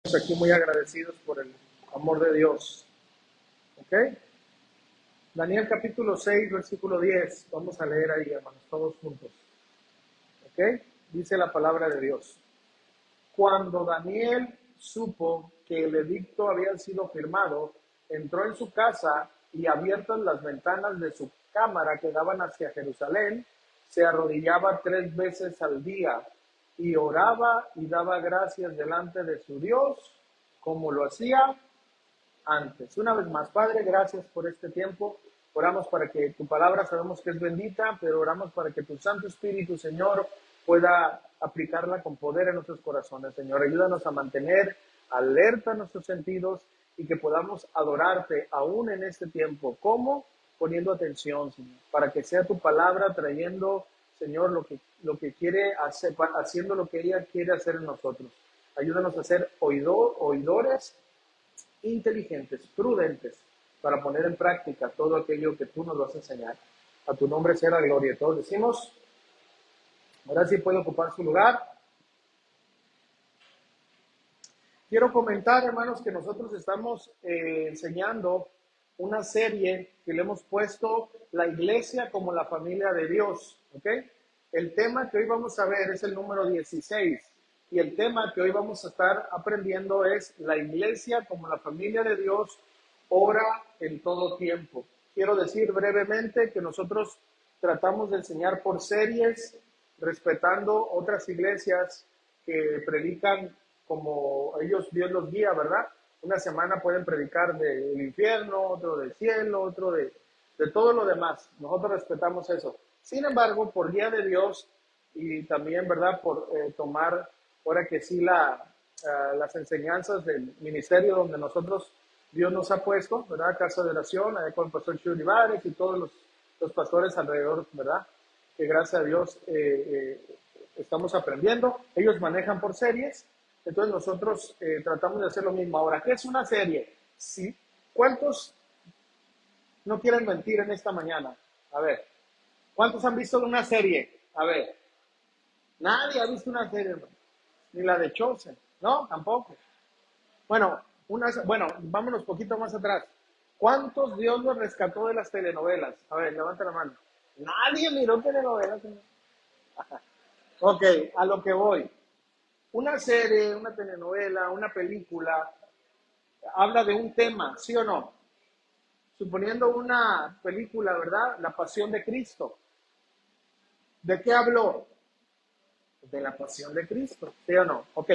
Aquí muy agradecidos por el amor de Dios. ¿Ok? Daniel capítulo 6, versículo 10. Vamos a leer ahí, hermanos, todos juntos. ¿Ok? Dice la palabra de Dios. Cuando Daniel supo que el edicto había sido firmado, entró en su casa y abiertas las ventanas de su cámara que daban hacia Jerusalén, se arrodillaba 3 veces al día y oraba y daba gracias delante de su Dios, como lo hacía antes. Una vez más, Padre, gracias por este tiempo. Oramos para que tu palabra sabemos que es bendita, pero oramos para que tu Santo Espíritu, Señor, pueda aplicarla con poder en nuestros corazones. Señor, ayúdanos a mantener alerta nuestros sentidos y que podamos adorarte aún en este tiempo. ¿Cómo? Poniendo atención, Señor, para que sea tu palabra trayendo, Señor, lo que quiere hacer, haciendo lo que ella quiere hacer en nosotros. Ayúdanos a ser oidores inteligentes, prudentes, para poner en práctica todo aquello que tú nos vas a enseñar. A tu nombre sea la gloria. Todos decimos, ahora sí puede ocupar su lugar. Quiero comentar, hermanos, que nosotros estamos enseñando una serie que le hemos puesto La Iglesia como la familia de Dios. ¿Ok? El tema que hoy vamos a ver es el número 16 y el tema que hoy vamos a estar aprendiendo es La Iglesia como la familia de Dios ora en todo tiempo. Quiero decir brevemente que nosotros tratamos de enseñar por series, respetando otras iglesias que predican como ellos, Dios los guía, ¿verdad? Una semana pueden predicar del infierno, otro del cielo, otro de todo lo demás. Nosotros respetamos eso. Sin embargo, por guía de Dios y también, ¿verdad? Por tomar, ahora que sí, las enseñanzas del ministerio donde nosotros, Dios nos ha puesto, ¿verdad? Casa de oración, allá con el pastor Chuy Olivares y todos los pastores alrededor, ¿verdad? Que gracias a Dios estamos aprendiendo. Ellos manejan por series, entonces nosotros tratamos de hacer lo mismo. Ahora, ¿qué es una serie? ¿Sí? ¿Cuántos no quieren mentir en esta mañana? A ver, ¿cuántos han visto una serie? A ver, nadie ha visto una serie, hermano. Ni la de Chosen, ¿no? Tampoco. Bueno, vámonos poquito más atrás. ¿Cuántos Dios los rescató de las telenovelas? A ver, levanta la mano. Nadie miró telenovelas. Ok, a lo que voy. Una serie, una telenovela, una película, habla de un tema, ¿sí o no? Suponiendo una película, ¿verdad? La Pasión de Cristo. ¿De qué habló? De la Pasión de Cristo, ¿sí o no? Ok,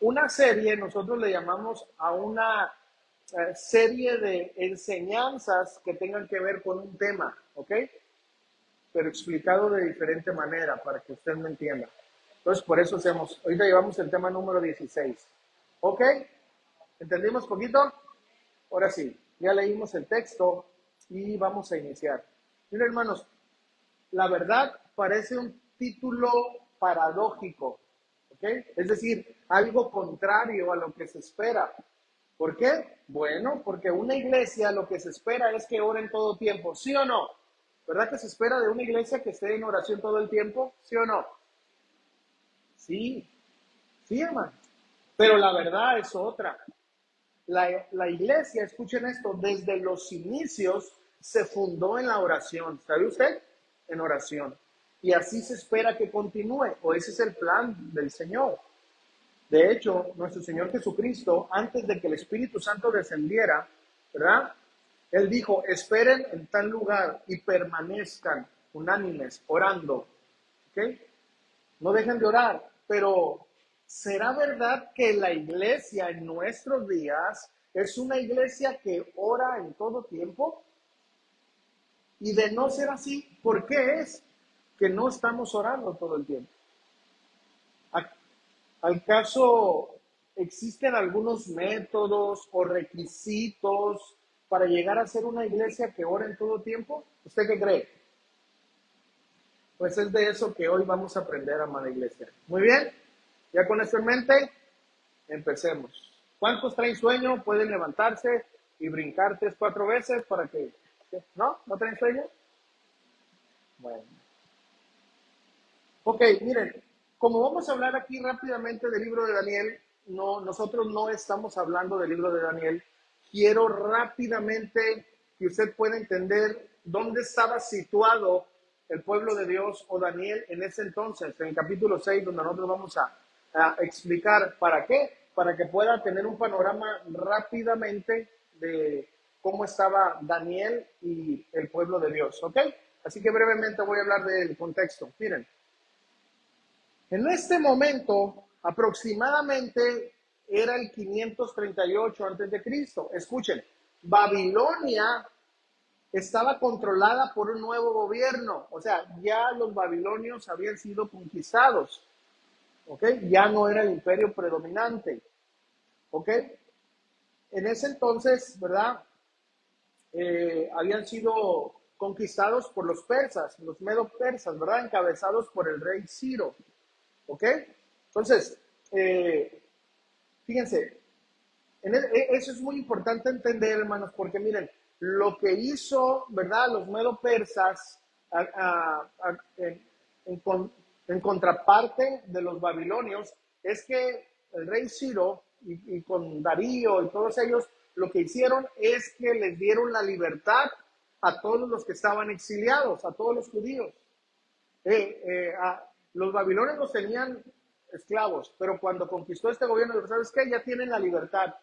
una serie, nosotros le llamamos a una serie de enseñanzas que tengan que ver con un tema, ¿ok? Pero explicado de diferente manera para que usted me entienda. Entonces, por eso hacemos, ahorita llevamos el tema número 16. ¿Ok? ¿Entendimos poquito? Ahora sí, ya leímos el texto y vamos a iniciar. Miren, hermanos, la verdad parece un título paradójico, ¿ok? Es decir, algo contrario a lo que se espera. ¿Por qué? Bueno, porque una iglesia lo que se espera es que ore en todo tiempo, ¿sí o no? ¿Verdad que se espera de una iglesia que esté en oración todo el tiempo? ¿Sí o no? Sí, sí, hermano. Pero la verdad es otra. La iglesia, escuchen esto, desde los inicios se fundó en la oración. ¿Sabe usted? En oración. Y así se espera que continúe, o ese es el plan del Señor. De hecho, nuestro Señor Jesucristo, antes de que el Espíritu Santo descendiera, ¿verdad? Él dijo, esperen en tal lugar y permanezcan unánimes, orando. ¿Ok? No dejen de orar, pero ¿será verdad que la iglesia en nuestros días es una iglesia que ora en todo tiempo? Y de no ser así, ¿por qué es que no estamos orando todo el tiempo? ¿Al caso existen algunos métodos o requisitos para llegar a ser una iglesia que ora en todo tiempo? ¿Usted qué cree? Pues es de eso que hoy vamos a aprender, amada iglesia. Muy bien, ya con esto en mente, empecemos. ¿Cuántos traen sueño? Pueden levantarse y brincar 3, 4 veces para que... ¿No? ¿No traen sueño? Bueno. Ok, miren, como vamos a hablar aquí rápidamente del libro de Daniel, no, nosotros no estamos hablando del libro de Daniel. Quiero rápidamente que usted pueda entender dónde estaba situado el pueblo de Dios o Daniel en ese entonces, en el capítulo 6, donde nosotros vamos a explicar para qué, para que pueda tener un panorama rápidamente de cómo estaba Daniel y el pueblo de Dios, ¿ok? Así que brevemente voy a hablar del contexto. Miren, en este momento aproximadamente era el 538 antes de Cristo. Escuchen, Babilonia estaba controlada por un nuevo gobierno, o sea, ya los babilonios habían sido conquistados, ¿ok? Ya no era el imperio predominante, ¿ok? En ese entonces, ¿verdad? Habían sido conquistados por los persas, los medo-persas, ¿verdad? Encabezados por el rey Ciro, ¿ok? Entonces, fíjense, eso es muy importante entender, hermanos, porque miren, lo que hizo, ¿verdad? Los medo-persas en contraparte de los babilonios es que el rey Ciro y con Darío y todos ellos lo que hicieron es que les dieron la libertad a todos los que estaban exiliados, a todos los judíos. Los babilonios los tenían esclavos, pero cuando conquistó este gobierno, ¿sabes qué? Ya tienen la libertad.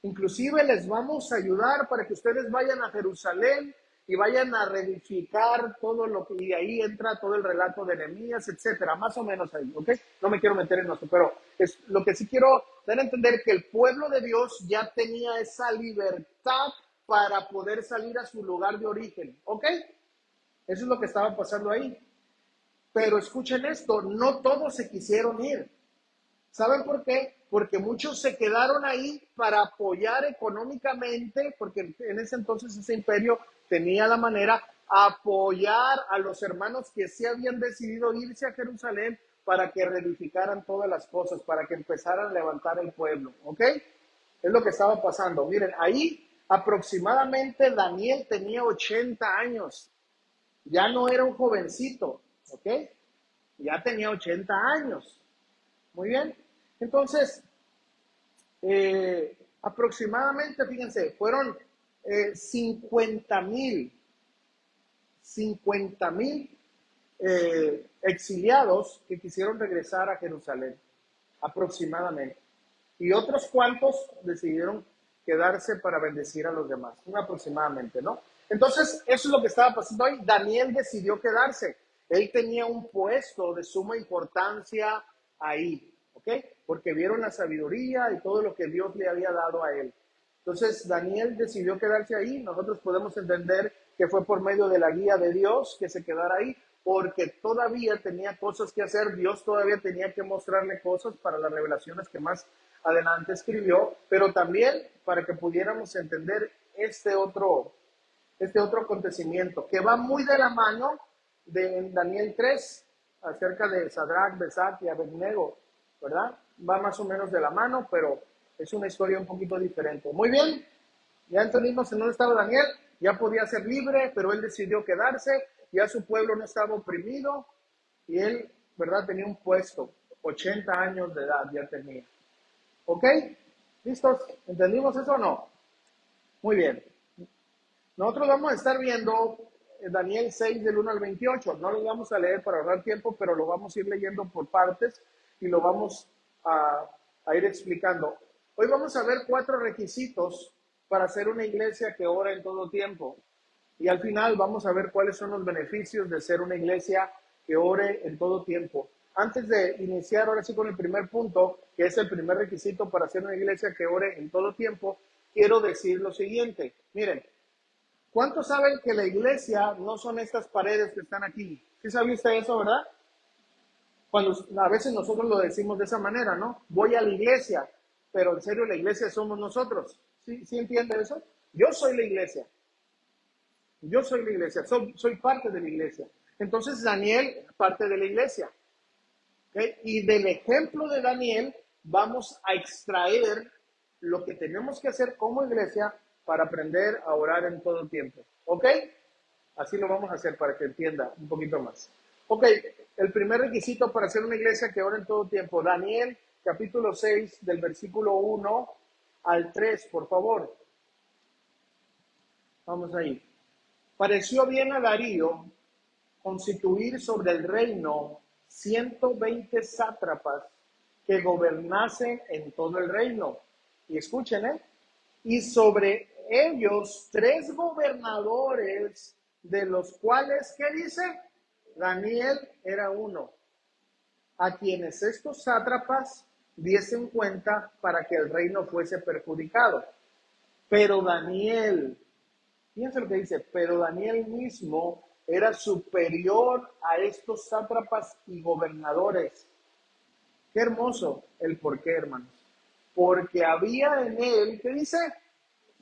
Inclusive les vamos a ayudar para que ustedes vayan a Jerusalén y vayan a reedificar todo lo que, y ahí entra todo el relato de Nehemías, etcétera, más o menos ahí, ¿ok? No me quiero meter en esto, pero es lo que sí quiero dar a entender que el pueblo de Dios ya tenía esa libertad para poder salir a su lugar de origen, ¿ok? Eso es lo que estaba pasando ahí. Pero escuchen esto, no todos se quisieron ir. ¿Saben por qué? Porque muchos se quedaron ahí para apoyar económicamente, porque en ese entonces ese imperio tenía la manera apoyar a los hermanos que sí habían decidido irse a Jerusalén para que reedificaran todas las cosas, para que empezaran a levantar el pueblo, ¿ok? Es lo que estaba pasando. Miren, ahí aproximadamente Daniel tenía 80 años, ya no era un jovencito, ¿ok? Ya tenía 80 años. Muy bien. Entonces, aproximadamente, fíjense, fueron 50,000 exiliados que quisieron regresar a Jerusalén, aproximadamente. Y otros cuantos decidieron quedarse para bendecir a los demás, aproximadamente, ¿no? Entonces, eso es lo que estaba pasando hoy. Daniel decidió quedarse. Él tenía un puesto de suma importancia ahí, ¿ok? Porque vieron la sabiduría y todo lo que Dios le había dado a él. Entonces, Daniel decidió quedarse ahí. Nosotros podemos entender que fue por medio de la guía de Dios que se quedara ahí, porque todavía tenía cosas que hacer. Dios todavía tenía que mostrarle cosas para las revelaciones que más adelante escribió, pero también para que pudiéramos entender este otro acontecimiento que va muy de la mano de Daniel 3 acerca de Sadrach, Mesach y Abednego, ¿verdad? Va más o menos de la mano, pero es una historia un poquito diferente. Muy bien, ya entendimos en dónde estaba Daniel, ya podía ser libre, pero él decidió quedarse, ya su pueblo no estaba oprimido y él, ¿verdad? Tenía un puesto, 80 años de edad ya tenía. ¿Ok? ¿Listos? ¿Entendimos eso o no? Muy bien. Nosotros vamos a estar viendo Daniel 6 del 1 al 28. No lo vamos a leer para ahorrar tiempo, pero lo vamos a ir leyendo por partes y lo vamos a ir explicando. Hoy vamos a ver 4 requisitos para ser una iglesia que ora en todo tiempo. Y al final vamos a ver cuáles son los beneficios de ser una iglesia que ore en todo tiempo. Antes de iniciar ahora sí con el primer punto, que es el primer requisito para ser una iglesia que ore en todo tiempo, quiero decir lo siguiente. Miren, ¿cuántos saben que la iglesia no son estas paredes que están aquí? ¿Sí sabe usted eso, verdad? Cuando a veces nosotros lo decimos de esa manera, ¿no? Voy a la iglesia, pero en serio la iglesia somos nosotros. ¿Sí entiende eso? Yo soy la iglesia. Yo soy la iglesia, soy parte de la iglesia. Entonces Daniel, parte de la iglesia. ¿Okay? Y del ejemplo de Daniel vamos a extraer lo que tenemos que hacer como iglesia para aprender a orar en todo tiempo. ¿Ok? Así lo vamos a hacer para que entienda un poquito más. Ok, el primer requisito para ser una iglesia que ora en todo tiempo. Daniel capítulo 6, del versículo 1 al 3, por favor. Vamos ahí. Pareció bien a Darío constituir sobre el reino 120 sátrapas que gobernasen en todo el reino. Y escuchen, y sobre ellos 3 gobernadores, de los cuales, ¿qué dice? Daniel era uno, a quienes estos sátrapas diesen cuenta para que el reino fuese perjudicado. Pero Daniel, fíjense lo que dice, pero Daniel mismo era superior a estos sátrapas y gobernadores. Qué hermoso el porqué, hermanos. Porque había en él, ¿qué dice?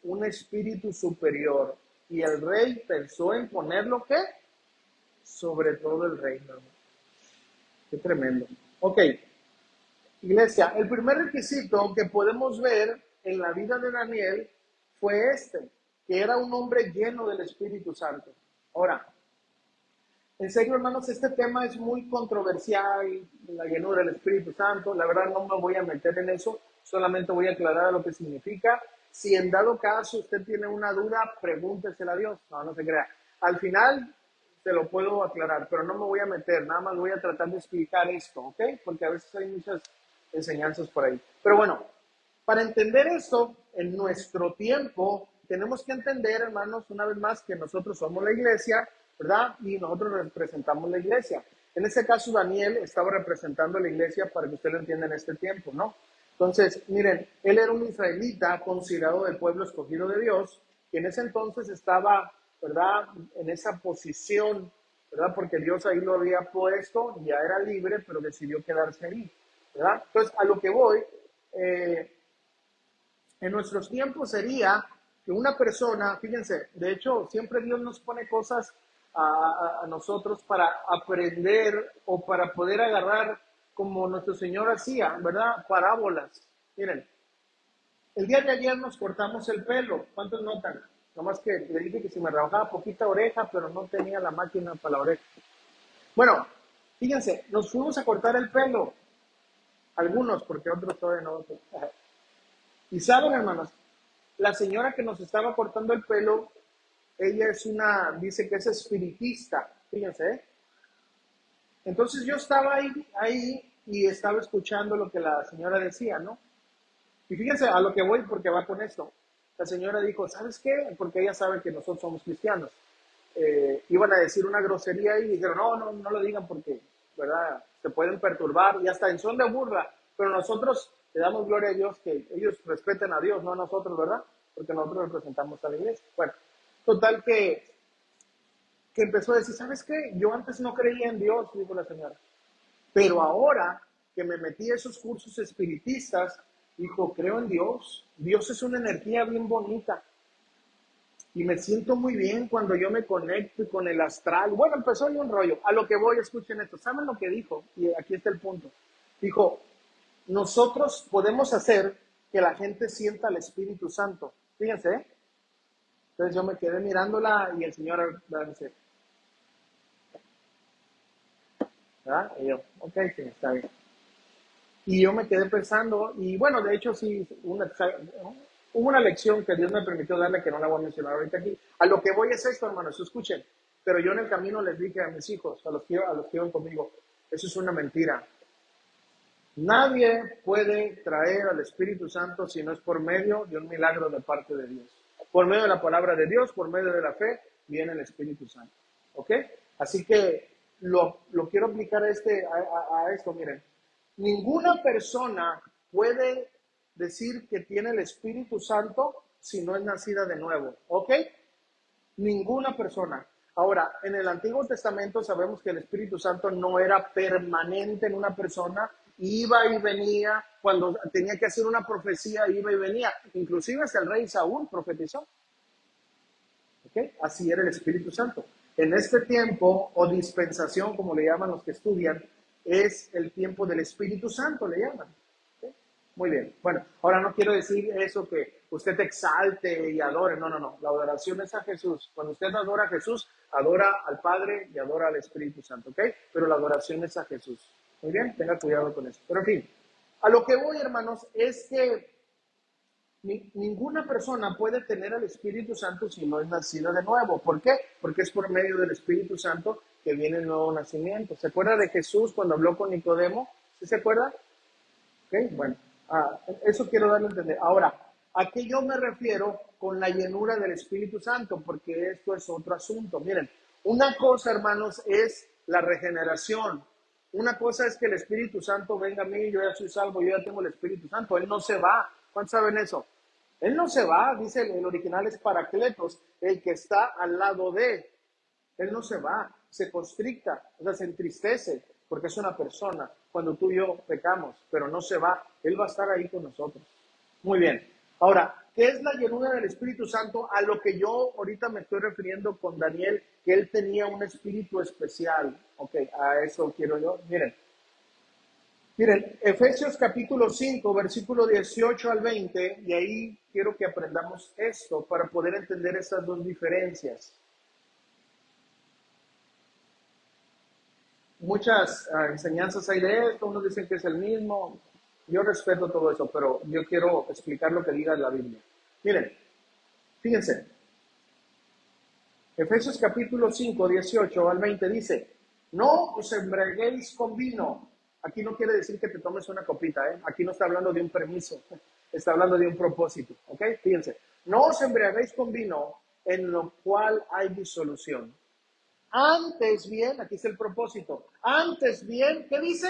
Un espíritu superior. Y el rey pensó en ponerlo, ¿qué? Sobre todo el reino. Qué tremendo. Ok, iglesia, el primer requisito que podemos ver en la vida de Daniel fue que era un hombre lleno del Espíritu Santo. Ahora, en serio, hermanos, este tema es muy controversial, la llenura del Espíritu Santo. La verdad no me voy a meter en eso, solamente voy a aclarar lo que significa. Si en dado caso usted tiene una duda, pregúntesela a Dios. No, no se crea. Al final se lo puedo aclarar, pero no me voy a meter, nada más voy a tratar de explicar esto, ¿ok? Porque a veces hay muchas enseñanzas por ahí. Pero bueno, para entender esto, en nuestro tiempo, tenemos que entender, hermanos, una vez más, que nosotros somos la iglesia, ¿verdad? Y nosotros representamos la iglesia. En este caso, Daniel estaba representando a la iglesia para que usted lo entienda en este tiempo, ¿no? Entonces, miren, él era un israelita considerado del pueblo escogido de Dios, que en ese entonces estaba, ¿verdad?, en esa posición, ¿verdad? Porque Dios ahí lo había puesto, ya era libre, pero decidió quedarse ahí, ¿verdad? Entonces, a lo que voy, en nuestros tiempos sería que una persona, fíjense, de hecho, siempre Dios nos pone cosas a nosotros para aprender o para poder agarrar como nuestro Señor hacía, ¿verdad? Parábolas. Miren, el día de ayer nos cortamos el pelo. ¿Cuántos notan? Nomás que le dije que si me rebajaba poquita oreja, pero no tenía la máquina para la oreja. Bueno, fíjense, nos fuimos a cortar el pelo. Algunos, porque otros todavía no. Y saben, hermanos, la señora que nos estaba cortando el pelo, ella dice que es espiritista, fíjense, ¿eh? Entonces yo estaba ahí y estaba escuchando lo que la señora decía, ¿no? Y fíjense a lo que voy porque va con esto. La señora dijo, ¿sabes qué? Porque ella sabe que nosotros somos cristianos. Iban a decir una grosería y dijeron, no lo digan porque, ¿verdad? Se pueden perturbar y hasta en son de burla. Pero nosotros le damos gloria a Dios que ellos respeten a Dios, no a nosotros, ¿verdad? Porque nosotros representamos a la iglesia. Bueno, total que empezó a decir, ¿sabes qué? Yo antes no creía en Dios, dijo la señora. Pero ahora que me metí a esos cursos espiritistas, dijo, creo en Dios. Dios es una energía bien bonita. Y me siento muy bien cuando yo me conecto con el astral. Bueno, empezó ahí un rollo. A lo que voy, escuchen esto. ¿Saben lo que dijo? Y aquí está el punto. Dijo, nosotros podemos hacer que la gente sienta el Espíritu Santo. Fíjense, ¿eh? Entonces yo me quedé mirándola y el Señor dice, ¿verdad? Y yo, ok, sí, está bien. Y yo me quedé pensando, y bueno, de hecho sí, hubo una lección que Dios me permitió darle que no la voy a mencionar ahorita aquí. A lo que voy es esto, hermanos, escuchen. Pero yo en el camino les dije a mis hijos, a los que iban conmigo, eso es una mentira. Nadie puede traer al Espíritu Santo si no es por medio de un milagro de parte de Dios. Por medio de la palabra de Dios, por medio de la fe, viene el Espíritu Santo. ¿Ok? Así que lo quiero aplicar a esto, miren. Ninguna persona puede decir que tiene el Espíritu Santo si no es nacida de nuevo. ¿Ok? Ninguna persona. Ahora, en el Antiguo Testamento sabemos que el Espíritu Santo no era permanente en una persona, iba y venía, cuando tenía que hacer una profecía, iba y venía. Inclusive hasta el rey Saúl profetizó. ¿Okay? Así era el Espíritu Santo. En este tiempo, o dispensación, como le llaman los que estudian, es el tiempo del Espíritu Santo, le llaman. ¿Okay? Muy bien. Bueno, ahora no quiero decir eso que usted te exalte y adore. No. La adoración es a Jesús. Cuando usted adora a Jesús, adora al Padre y adora al Espíritu Santo. ¿Ok? Pero la adoración es a Jesús. Muy bien, tenga cuidado con eso. Pero en fin. A lo que voy, hermanos, es que ninguna persona puede tener al Espíritu Santo si no es nacida de nuevo. ¿Por qué? Porque es por medio del Espíritu Santo que viene el nuevo nacimiento. ¿Se acuerda de Jesús cuando habló con Nicodemo? ¿Sí se acuerda? Ok, bueno, eso quiero darle a entender. Ahora, ¿a qué yo me refiero con la llenura del Espíritu Santo? Porque esto es otro asunto. Miren, una cosa, hermanos, es la regeneración. Una cosa es que el Espíritu Santo venga a mí, yo ya soy salvo, yo ya tengo el Espíritu Santo. Él no se va. ¿Cuántos saben eso? Él no se va, dice el original es Paracletos, el que está al lado de. Él no se va, se constricta, o sea, se entristece, porque es una persona. Cuando tú y yo pecamos, pero no se va, Él va a estar ahí con nosotros. Muy bien. Ahora, ¿qué es la llenura del Espíritu Santo? A lo que yo ahorita me estoy refiriendo con Daniel, que él tenía un espíritu especial. Ok, a eso quiero yo. Miren, Efesios capítulo 5, versículo 18 al 20, y ahí quiero que aprendamos esto para poder entender estas dos diferencias. Muchas enseñanzas hay de esto, unos dicen que es el mismo. Yo respeto todo eso, pero yo quiero explicar lo que diga la Biblia. Miren, fíjense, Efesios capítulo 5, 18 al 20 dice, no os embriaguéis con vino. Aquí no quiere decir que te tomes una copita, ¿eh? Aquí no está hablando de un permiso, está hablando de un propósito, ¿ok? Fíjense, no os embriaguéis con vino en lo cual hay disolución. Antes bien, aquí está el propósito, antes bien, ¿qué dice?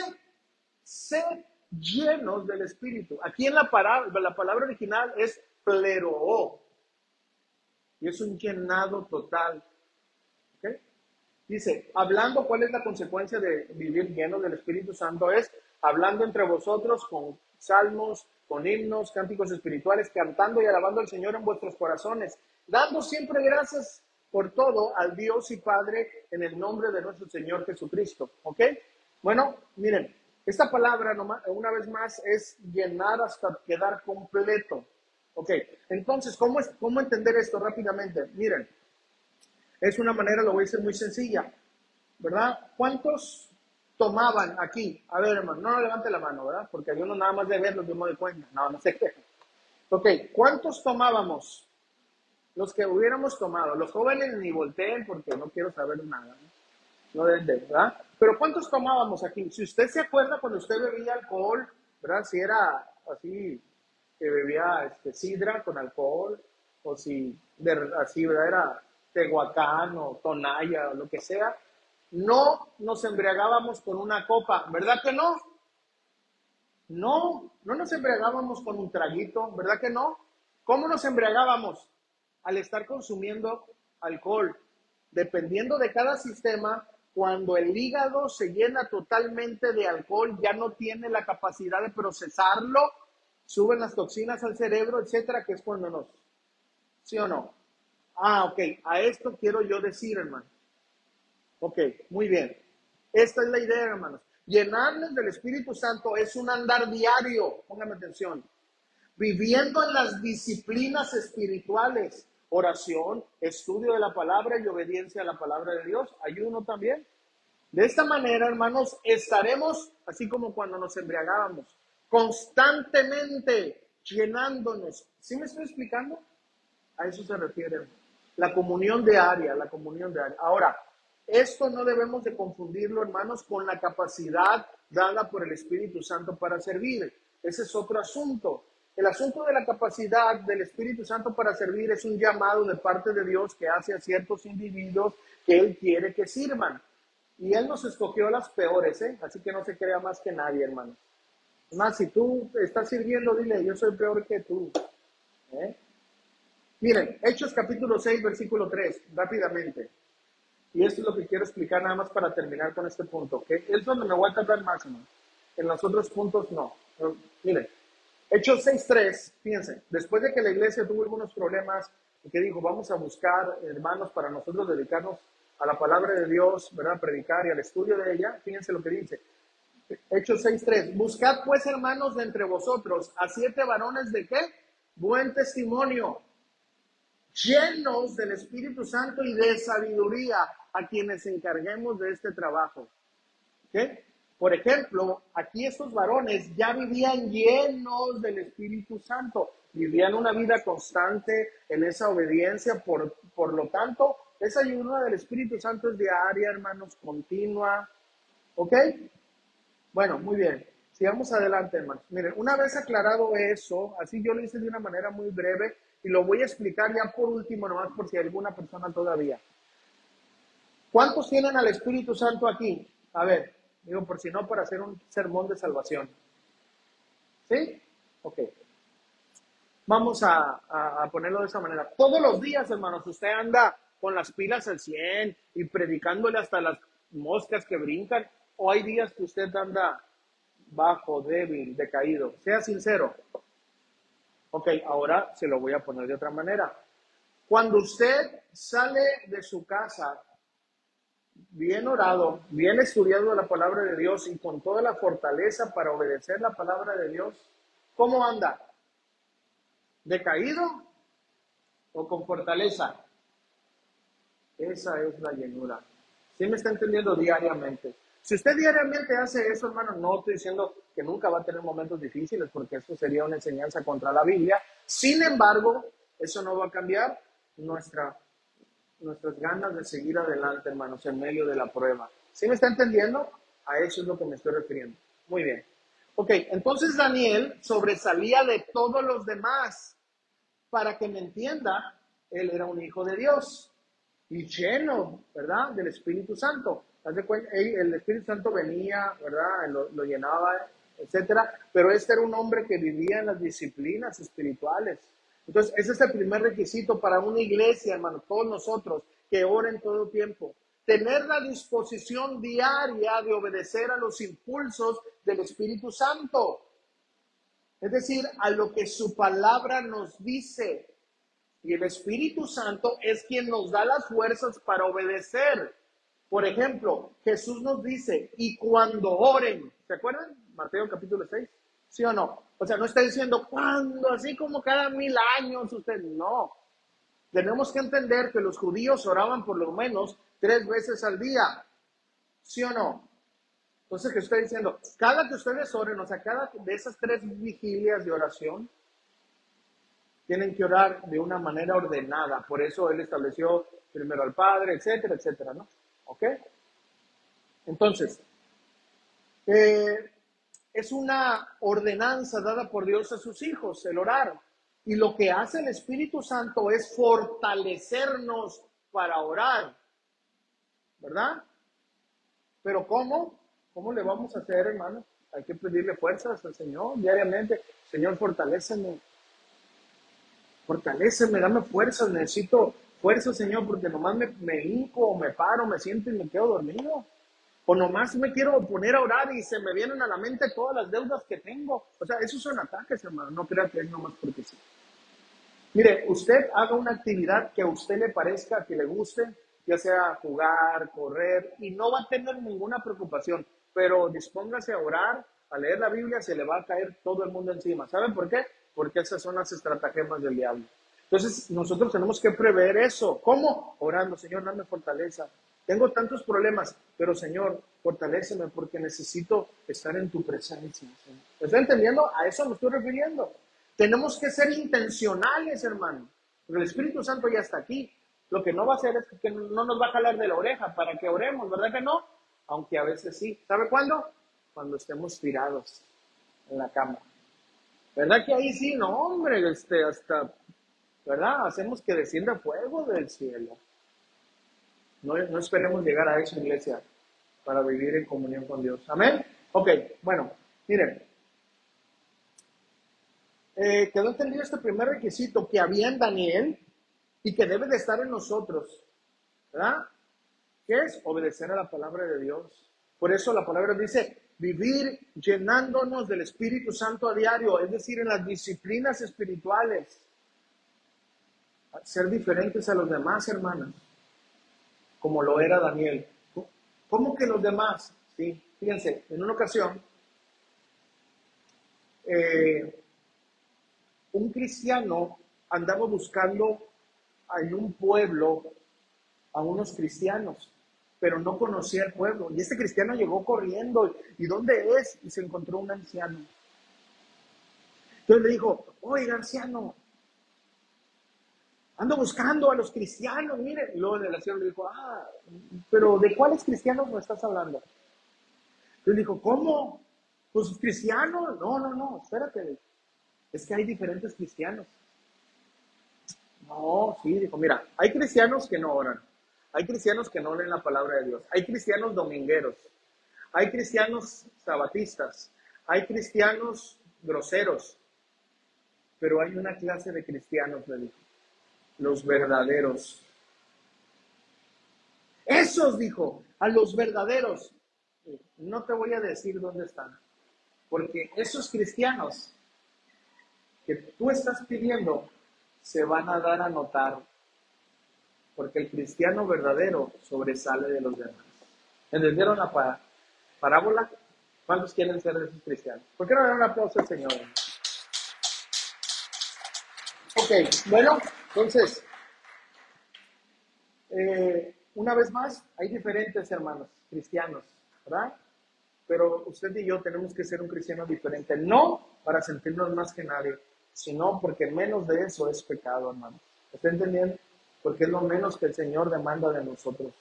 Sed llenos del Espíritu. Aquí en la palabra original es pleroo, y es un llenado total. ¿Okay? Dice, hablando, ¿cuál es la consecuencia de vivir lleno del Espíritu Santo? Es hablando entre vosotros con salmos, con himnos, cánticos espirituales, cantando y alabando al Señor en vuestros corazones, dando siempre gracias por todo al Dios y Padre en el nombre de nuestro Señor Jesucristo. ¿Ok? Bueno, miren, esta palabra una vez más es llenar hasta quedar completo. ¿Ok? Entonces, ¿cómo entender esto rápidamente? Miren, es una manera, lo voy a decir muy sencilla, ¿verdad? ¿Cuántos tomaban aquí? A ver, hermano, no levante la mano, ¿verdad? Porque hay uno nada más de verlos, yo me doy cuenta. No, no sé qué. Ok, ¿cuántos tomábamos? Los que hubiéramos tomado. Los jóvenes ni volteen porque no quiero saber nada. No deben de, ¿verdad? Pero ¿cuántos tomábamos aquí? Si usted se acuerda cuando usted bebía alcohol, ¿verdad? Si era así, que bebía sidra con alcohol, o si así, ¿verdad? Era Tehuacán o Tonaya o lo que sea, no nos embriagábamos con una copa, ¿verdad que no? No, no nos embriagábamos con un traguito, ¿verdad que no? ¿Cómo nos embriagábamos? Al estar consumiendo alcohol. Dependiendo de cada sistema, cuando el hígado se llena totalmente de alcohol, ya no tiene la capacidad de procesarlo, suben las toxinas al cerebro, etcétera, que es cuando nos. ¿Sí o no? Ok, a esto quiero yo decir, hermano. Ok, muy bien. Esta es la idea, hermanos. Llenarnos del Espíritu Santo es un andar diario, póngame atención, viviendo en las disciplinas espirituales, oración, estudio de la palabra y obediencia a la palabra de Dios, ayuno también. De esta manera, hermanos, estaremos, así como cuando nos embriagábamos, constantemente llenándonos. ¿Sí me estoy explicando? A eso se refiere la comunión diaria, la comunión diaria. Ahora, esto no debemos de confundirlo, hermanos, con la capacidad dada por el Espíritu Santo para servir. Ese es otro asunto. El asunto de la capacidad del Espíritu Santo para servir es un llamado de parte de Dios que hace a ciertos individuos que Él quiere que sirvan. Y Él nos escogió a las peores, ¿eh? Así que no se crea más que nadie, hermano. Más, si tú estás sirviendo, dile, yo soy peor que tú. ¿Eh? Miren, Hechos capítulo 6, versículo 3, rápidamente. Y esto es lo que quiero explicar nada más para terminar con este punto, que es donde me voy a tardar más, ¿no? En los otros puntos no. Pero, miren, Hechos 6, 3, fíjense, después de que la iglesia tuvo algunos problemas y que dijo, vamos a buscar hermanos para nosotros dedicarnos a la palabra de Dios, ¿verdad? Predicar y al estudio de ella, fíjense lo que dice. Hechos 6, 3, buscad pues hermanos de entre vosotros a 7 varones de qué? Buen testimonio, llenos del Espíritu Santo y de sabiduría, a quienes encarguemos de este trabajo. ¿Okay? Por ejemplo, aquí estos varones ya vivían llenos del Espíritu Santo, vivían una vida constante en esa obediencia, por lo tanto, esa ayuda del Espíritu Santo es diaria, hermanos, continua, ¿ok? Bueno, muy bien. Sigamos adelante, hermanos. Miren, una vez aclarado eso, así yo lo hice de una manera muy breve y lo voy a explicar ya por último, nomás por si hay alguna persona todavía. ¿Cuántos tienen al Espíritu Santo aquí? A ver, digo, por si no, para hacer un sermón de salvación. ¿Sí? Ok. Vamos a ponerlo de esa manera. Todos los días, hermanos, usted anda con las pilas al 100 y predicándole hasta las moscas que brincan, o hay días que usted anda bajo, débil, decaído. Sea sincero. Ok, ahora se lo voy a poner de otra manera. Cuando usted sale de su casa bien orado, bien estudiado la palabra de Dios y con toda la fortaleza para obedecer la palabra de Dios, ¿cómo anda? ¿Decaído o con fortaleza? Esa es la llenura. ¿Sí me está entendiendo? Diariamente. Si usted diariamente hace eso, hermano, no estoy diciendo que nunca va a tener momentos difíciles, porque eso sería una enseñanza contra la Biblia. Sin embargo, eso no va a cambiar nuestras ganas de seguir adelante, hermanos, en medio de la prueba. ¿Sí me está entendiendo? A eso es lo que me estoy refiriendo. Muy bien. Ok, entonces Daniel sobresalía de todos los demás. Para que me entienda, él era un hijo de Dios y lleno, ¿verdad?, del Espíritu Santo. Haz de cuenta, el Espíritu Santo venía, ¿verdad?, lo llenaba, etcétera, pero este era un hombre que vivía en las disciplinas espirituales. Entonces, ese es el primer requisito para una iglesia, hermano, todos nosotros, que oren todo el tiempo. Tener la disposición diaria de obedecer a los impulsos del Espíritu Santo. Es decir, a lo que su palabra nos dice. Y el Espíritu Santo es quien nos da las fuerzas para obedecer. Por ejemplo, Jesús nos dice, y cuando oren, ¿se acuerdan? Mateo capítulo 6, ¿sí o no? O sea, no está diciendo cuando, así como cada 1000 años, usted, no. Tenemos que entender que los judíos oraban por lo menos 3 veces al día, ¿sí o no? Entonces, ¿qué está diciendo? Cada que ustedes oren, o sea, cada de esas 3 vigilias de oración, tienen que orar de una manera ordenada. Por eso Él estableció primero al Padre, etcétera, etcétera, ¿no? ¿Ok? Entonces, es una ordenanza dada por Dios a sus hijos, el orar. Y lo que hace el Espíritu Santo es fortalecernos para orar, ¿verdad? Pero ¿cómo? ¿Cómo le vamos a hacer, hermano? Hay que pedirle fuerzas al Señor diariamente. Señor, fortaléceme. Fortaléceme, dame fuerzas, necesito fuerza, Señor, porque nomás me hinco, o me paro, me siento y me quedo dormido. O nomás me quiero poner a orar y se me vienen a la mente todas las deudas que tengo. O sea, esos son ataques, hermano, no crea que es nomás porque sí. Mire, usted haga una actividad que a usted le parezca, que le guste, ya sea jugar, correr, y no va a tener ninguna preocupación, pero dispóngase a orar, a leer la Biblia, se le va a caer todo el mundo encima. ¿Saben por qué? Porque esas son las estratagemas del diablo. Entonces, nosotros tenemos que prever eso. ¿Cómo? Orando, Señor, dame fortaleza. Tengo tantos problemas, pero Señor, fortaléceme porque necesito estar en tu presencia. Señor. ¿Está entendiendo? A eso me estoy refiriendo. Tenemos que ser intencionales, hermano. Porque el Espíritu Santo ya está aquí. Lo que no va a hacer es que no nos va a jalar de la oreja para que oremos, ¿verdad que no? Aunque a veces sí. ¿Sabe cuándo? Cuando estemos tirados en la cama. ¿Verdad que ahí sí? No, hombre, hasta, ¿verdad? Hacemos que descienda fuego del cielo. No esperemos llegar a esa iglesia para vivir en comunión con Dios. ¿Amén? Ok, bueno, miren. Quedó entendido este primer requisito que había en Daniel y que debe de estar en nosotros, ¿verdad? ¿Qué es? Obedecer a la palabra de Dios. Por eso la palabra dice, vivir llenándonos del Espíritu Santo a diario, es decir, en las disciplinas espirituales. Ser diferentes a los demás, hermanos, como lo era Daniel. ¿Cómo que los demás? Sí, fíjense, en una ocasión, un cristiano andaba buscando en un pueblo a unos cristianos. pero no conocía el pueblo. Y este cristiano llegó corriendo, ¿y dónde es? Y se encontró un anciano. Entonces le dijo, oiga, anciano, ando buscando a los cristianos, mire. Y luego el anciano le dijo, pero ¿de cuáles cristianos me estás hablando? Entonces dijo, ¿cómo? Pues cristianos. No, espérate. Es que hay diferentes cristianos. No, sí, dijo, mira, hay cristianos que no oran. Hay cristianos que no leen la palabra de Dios. Hay cristianos domingueros. Hay cristianos sabatistas. Hay cristianos groseros. Pero hay una clase de cristianos, le dijo. Los verdaderos. Esos, dijo, a los verdaderos. No te voy a decir dónde están. Porque esos cristianos que tú estás pidiendo se van a dar a notar. Porque el cristiano verdadero sobresale de los demás. ¿Entendieron la parábola? ¿Cuántos quieren ser de esos cristianos? ¿Por qué no dan un aplauso al Señor? Ok, bueno, entonces, una vez más, hay diferentes hermanos cristianos, ¿verdad? Pero usted y yo tenemos que ser un cristiano diferente, no para sentirnos más que nadie, sino porque menos de eso es pecado, hermano. ¿Está entendiendo? Porque es lo menos que el Señor demanda de nosotros.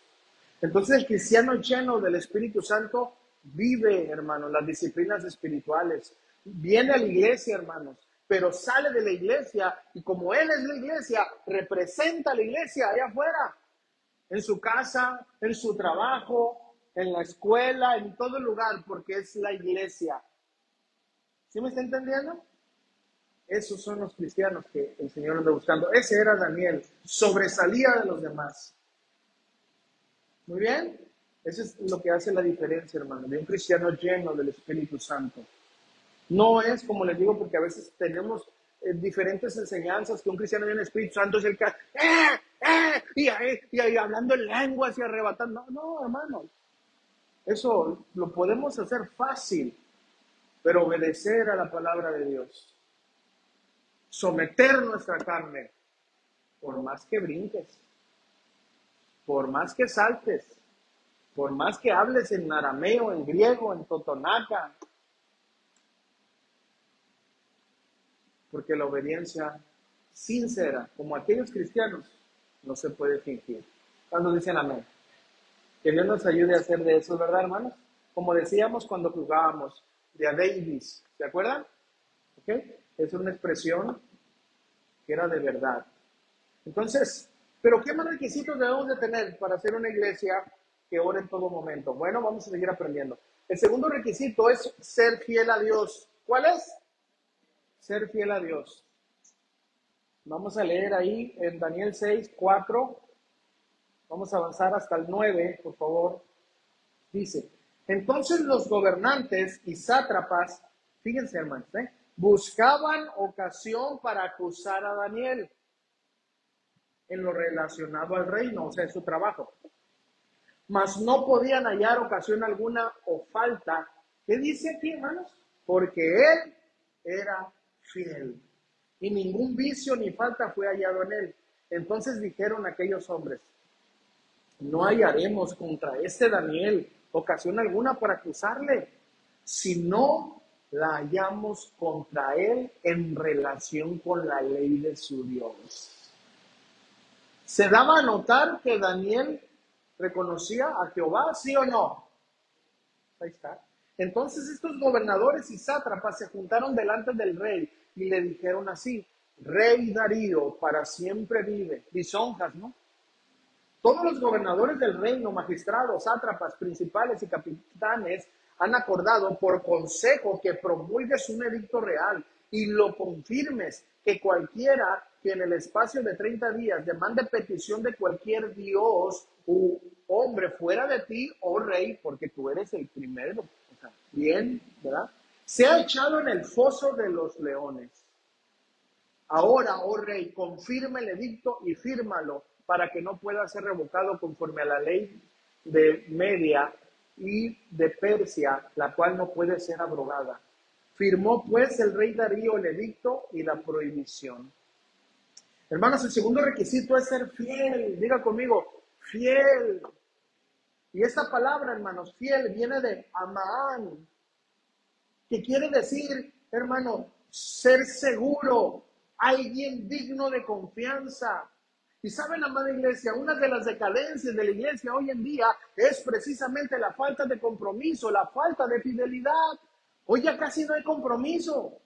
Entonces el cristiano lleno del Espíritu Santo vive, hermano, las disciplinas espirituales. Viene a la iglesia, hermanos, pero sale de la iglesia y como Él es la iglesia, representa a la iglesia allá afuera, en su casa, en su trabajo, en la escuela, en todo lugar, porque es la iglesia. ¿Sí me está entendiendo? Esos son los cristianos que el Señor anda buscando. Ese era Daniel, sobresalía de los demás. Muy bien, eso es lo que hace la diferencia, hermano, de un cristiano lleno del Espíritu Santo. No es, como les digo, porque a veces tenemos diferentes enseñanzas, que un cristiano lleno del Espíritu Santo es el que y hablando en lenguas y arrebatando. No, hermano, eso lo podemos hacer fácil, pero obedecer a la palabra de Dios, someter nuestra carne, por más que brinques, por más que saltes, por más que hables en arameo, en griego, en totonaca, porque la obediencia sincera, como aquellos cristianos, no se puede fingir. Cuando dicen amén. Que Dios nos ayude a hacer de eso, ¿verdad, hermanos? Como decíamos cuando jugábamos de a Davis, ¿se acuerdan? ¿Ok? Es una expresión que era de verdad. Entonces, ¿pero qué más requisitos debemos de tener para hacer una iglesia que ore en todo momento? Bueno, vamos a seguir aprendiendo. El segundo requisito es ser fiel a Dios. ¿Cuál es? Ser fiel a Dios. Vamos a leer ahí en Daniel 6:4. Vamos a avanzar hasta el 9, por favor. Dice, entonces los gobernantes y sátrapas, fíjense hermanos, buscaban ocasión para acusar a Daniel en lo relacionado al reino, o sea, en su trabajo. Mas no podían hallar ocasión alguna o falta. ¿Qué dice aquí, hermanos? Porque él era fiel y ningún vicio ni falta fue hallado en él. Entonces dijeron aquellos hombres, no hallaremos contra este Daniel ocasión alguna para acusarle, si no la hallamos contra él en relación con la ley de su Dios. Se daba a notar que Daniel reconocía a Jehová, ¿sí o no? Ahí está. Entonces estos gobernadores y sátrapas se juntaron delante del rey y le dijeron así, Rey Darío, para siempre vive. Lisonjas, ¿no? Todos los gobernadores del reino, magistrados, sátrapas, principales y capitanes han acordado por consejo que promulgues un edicto real y lo confirmes, que cualquiera que en el espacio de 30 días demande petición de cualquier dios u hombre fuera de ti, oh rey, porque tú eres el primero, o sea, bien, ¿verdad? Se ha echado en el foso de los leones. Ahora, oh rey, confirma el edicto y fírmalo para que no pueda ser revocado conforme a la ley de Media y de Persia, la cual no puede ser abrogada. Firmó pues el rey Darío el edicto y la prohibición. Hermanos, el segundo requisito es ser fiel. Diga conmigo, fiel. Y esta palabra, hermanos, fiel, viene de amán, que quiere decir, hermano, ser seguro, alguien digno de confianza. Y saben, amada iglesia, una de las decadencias de la iglesia hoy en día es precisamente la falta de compromiso, la falta de fidelidad. Hoy ya casi no hay compromiso.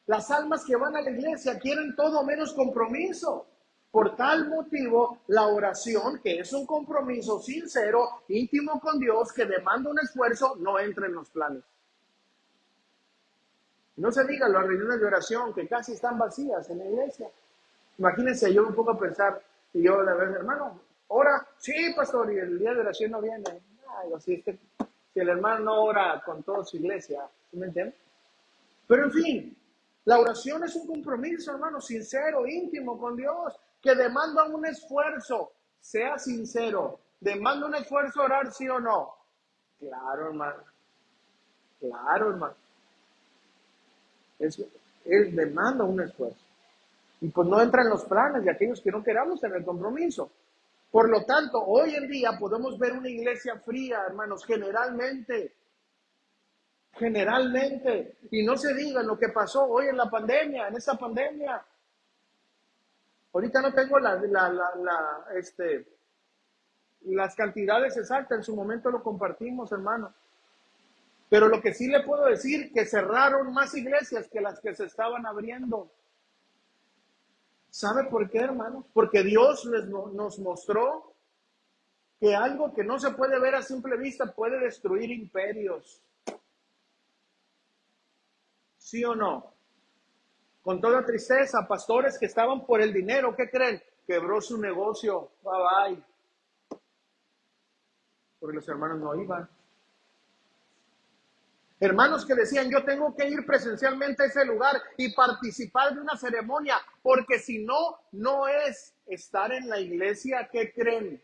Las almas que van a la iglesia quieren todo menos compromiso. Por tal motivo, la oración, que es un compromiso sincero, íntimo con Dios, que demanda un esfuerzo, no entra en los planes. No se diga las reuniones de oración que casi están vacías en la iglesia. Imagínense, yo me pongo a pensar, y yo le digo, hermano, ora, sí, pastor, y el día de oración no viene. Ay, si, si el hermano no ora con toda su iglesia, ¿sí me entienden? Pero en fin, la oración es un compromiso, hermano, sincero, íntimo con Dios, que demanda un esfuerzo. Sea sincero, ¿demanda un esfuerzo orar, sí o no? Claro, hermano. Claro, hermano. Es demanda un esfuerzo. Y pues no entra en los planes de aquellos que no queramos tener compromiso. Por lo tanto, hoy en día podemos ver una iglesia fría, hermanos, generalmente. Y no se diga lo que pasó hoy en la pandemia, en esta pandemia. Ahorita no tengo las cantidades exactas, en su momento lo compartimos, hermano. Pero lo que sí le puedo decir, que cerraron más iglesias que las que se estaban abriendo. ¿Sabe por qué, hermanos? Porque Dios nos mostró que algo que no se puede ver a simple vista puede destruir imperios. ¿Sí o no? Con toda tristeza, pastores que estaban por el dinero, ¿qué creen? Quebró su negocio, bye bye. Porque los hermanos no iban. Hermanos que decían, yo tengo que ir presencialmente a ese lugar y participar de una ceremonia, porque si no, no es estar en la iglesia. ¿Qué creen?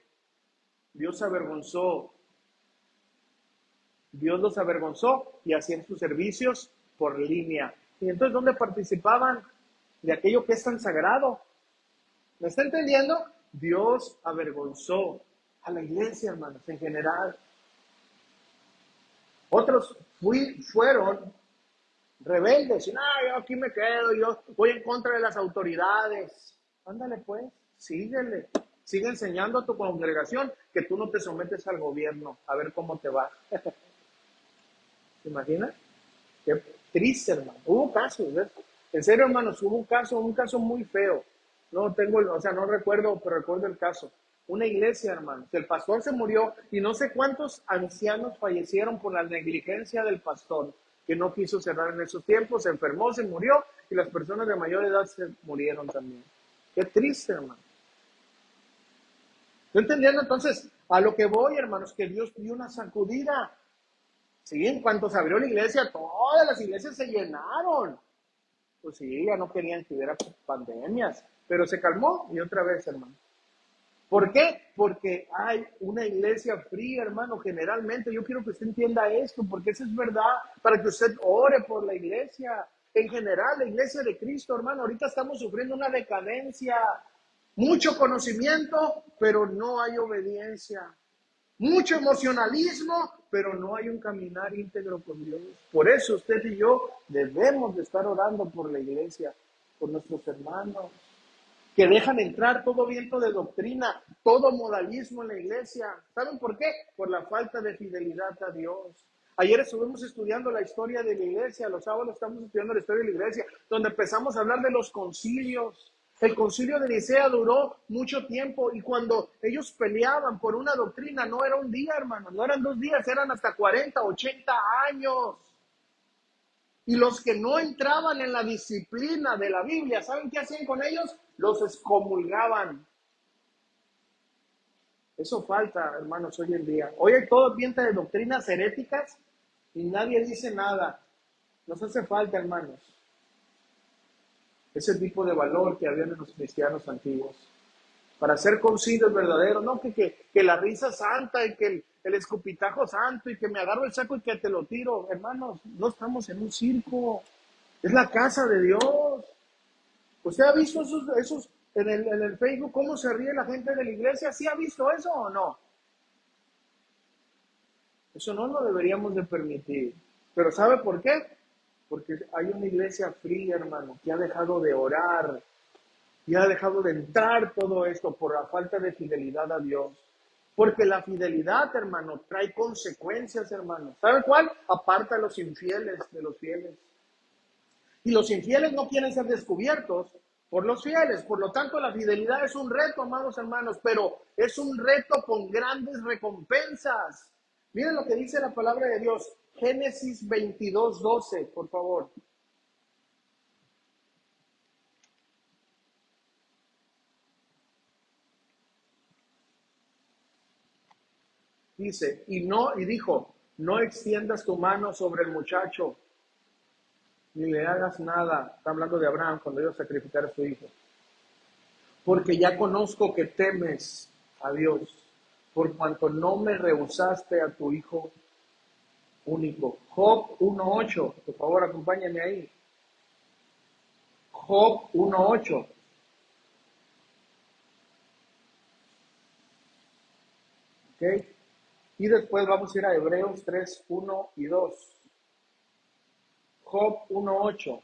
Dios avergonzó. Dios los avergonzó y hacían sus servicios por línea. Y entonces, ¿dónde participaban? De aquello que es tan sagrado. ¿Me está entendiendo? Dios avergonzó a la iglesia, hermanos, en general. Otros fueron rebeldes. Y, no, yo aquí me quedo, yo voy en contra de las autoridades. Ándale pues, síguele. Sigue enseñando a tu congregación que tú no te sometes al gobierno. A ver cómo te va. ¿Te imaginas? Qué triste, hermano. Hubo casos, ¿ves? En serio, hermanos, hubo un caso muy feo. No tengo, o sea, no recuerdo, pero recuerdo el caso. Una iglesia, hermanos. El pastor se murió y no sé cuántos ancianos fallecieron por la negligencia del pastor, que no quiso cerrar en esos tiempos, se enfermó, se murió y las personas de mayor edad se murieron también. Qué triste, hermano. ¿Estoy entendiendo? Entonces, a lo que voy, hermanos, que Dios dio una sacudida. Sí, en cuanto se abrió la iglesia, todas las iglesias se llenaron. Pues sí, ya no querían que hubiera pandemias, pero se calmó y otra vez, hermano. ¿Por qué? Porque hay una iglesia fría, hermano, generalmente. Yo quiero que usted entienda esto, porque eso es verdad, para que usted ore por la iglesia. En general, la iglesia de Cristo, hermano, ahorita estamos sufriendo una decadencia. Mucho conocimiento, pero no hay obediencia. Mucho emocionalismo, pero no hay un caminar íntegro con Dios. Por eso usted y yo debemos de estar orando por la iglesia, por nuestros hermanos, que dejan entrar todo viento de doctrina, todo modalismo en la iglesia. ¿Saben por qué? Por la falta de fidelidad a Dios. Ayer estuvimos estudiando la historia de la iglesia, los sábados estamos estudiando la historia de la iglesia, donde empezamos a hablar de los concilios. El concilio de Nicea duró mucho tiempo y cuando ellos peleaban por una doctrina, no era un día, hermano, no eran 2 días, eran hasta 40, 80 años. Y los que no entraban en la disciplina de la Biblia, ¿saben qué hacían con ellos? Los excomulgaban. Eso falta, hermanos, hoy en día. Hoy hay todo viento de doctrinas heréticas y nadie dice nada. Nos hace falta, hermanos, ese tipo de valor que habían en los cristianos antiguos. Para ser concilios verdaderos, no que la risa santa y que el escupitajo santo y que me agarro el saco y que te lo tiro. Hermanos, no estamos en un circo. Es la casa de Dios. ¿Usted ha visto esos en el Facebook, cómo se ríe la gente de la iglesia? ¿Sí ha visto eso o no? Eso no lo deberíamos de permitir. Pero ¿sabe por qué? Porque hay una iglesia fría, hermano, que ha dejado de orar y ha dejado de entrar todo esto por la falta de fidelidad a Dios. Porque la fidelidad, hermano, trae consecuencias, hermano. ¿Sabe cuál? Aparta a los infieles de los fieles. Y los infieles no quieren ser descubiertos por los fieles. Por lo tanto, la fidelidad es un reto, amados hermanos, pero es un reto con grandes recompensas. Miren lo que dice la palabra de Dios. Génesis 22:12, por favor. Dice, y dijo, no extiendas tu mano sobre el muchacho, ni le hagas nada. Está hablando de Abraham cuando iba a sacrificar a su hijo. Porque ya conozco que temes a Dios, por cuanto no me rehusaste a tu hijo único. Job 1:8, por favor, acompáñenme ahí. Job 1:8. ¿Ok? Y después vamos a ir a Hebreos 3:1 y 2. Job 1:8.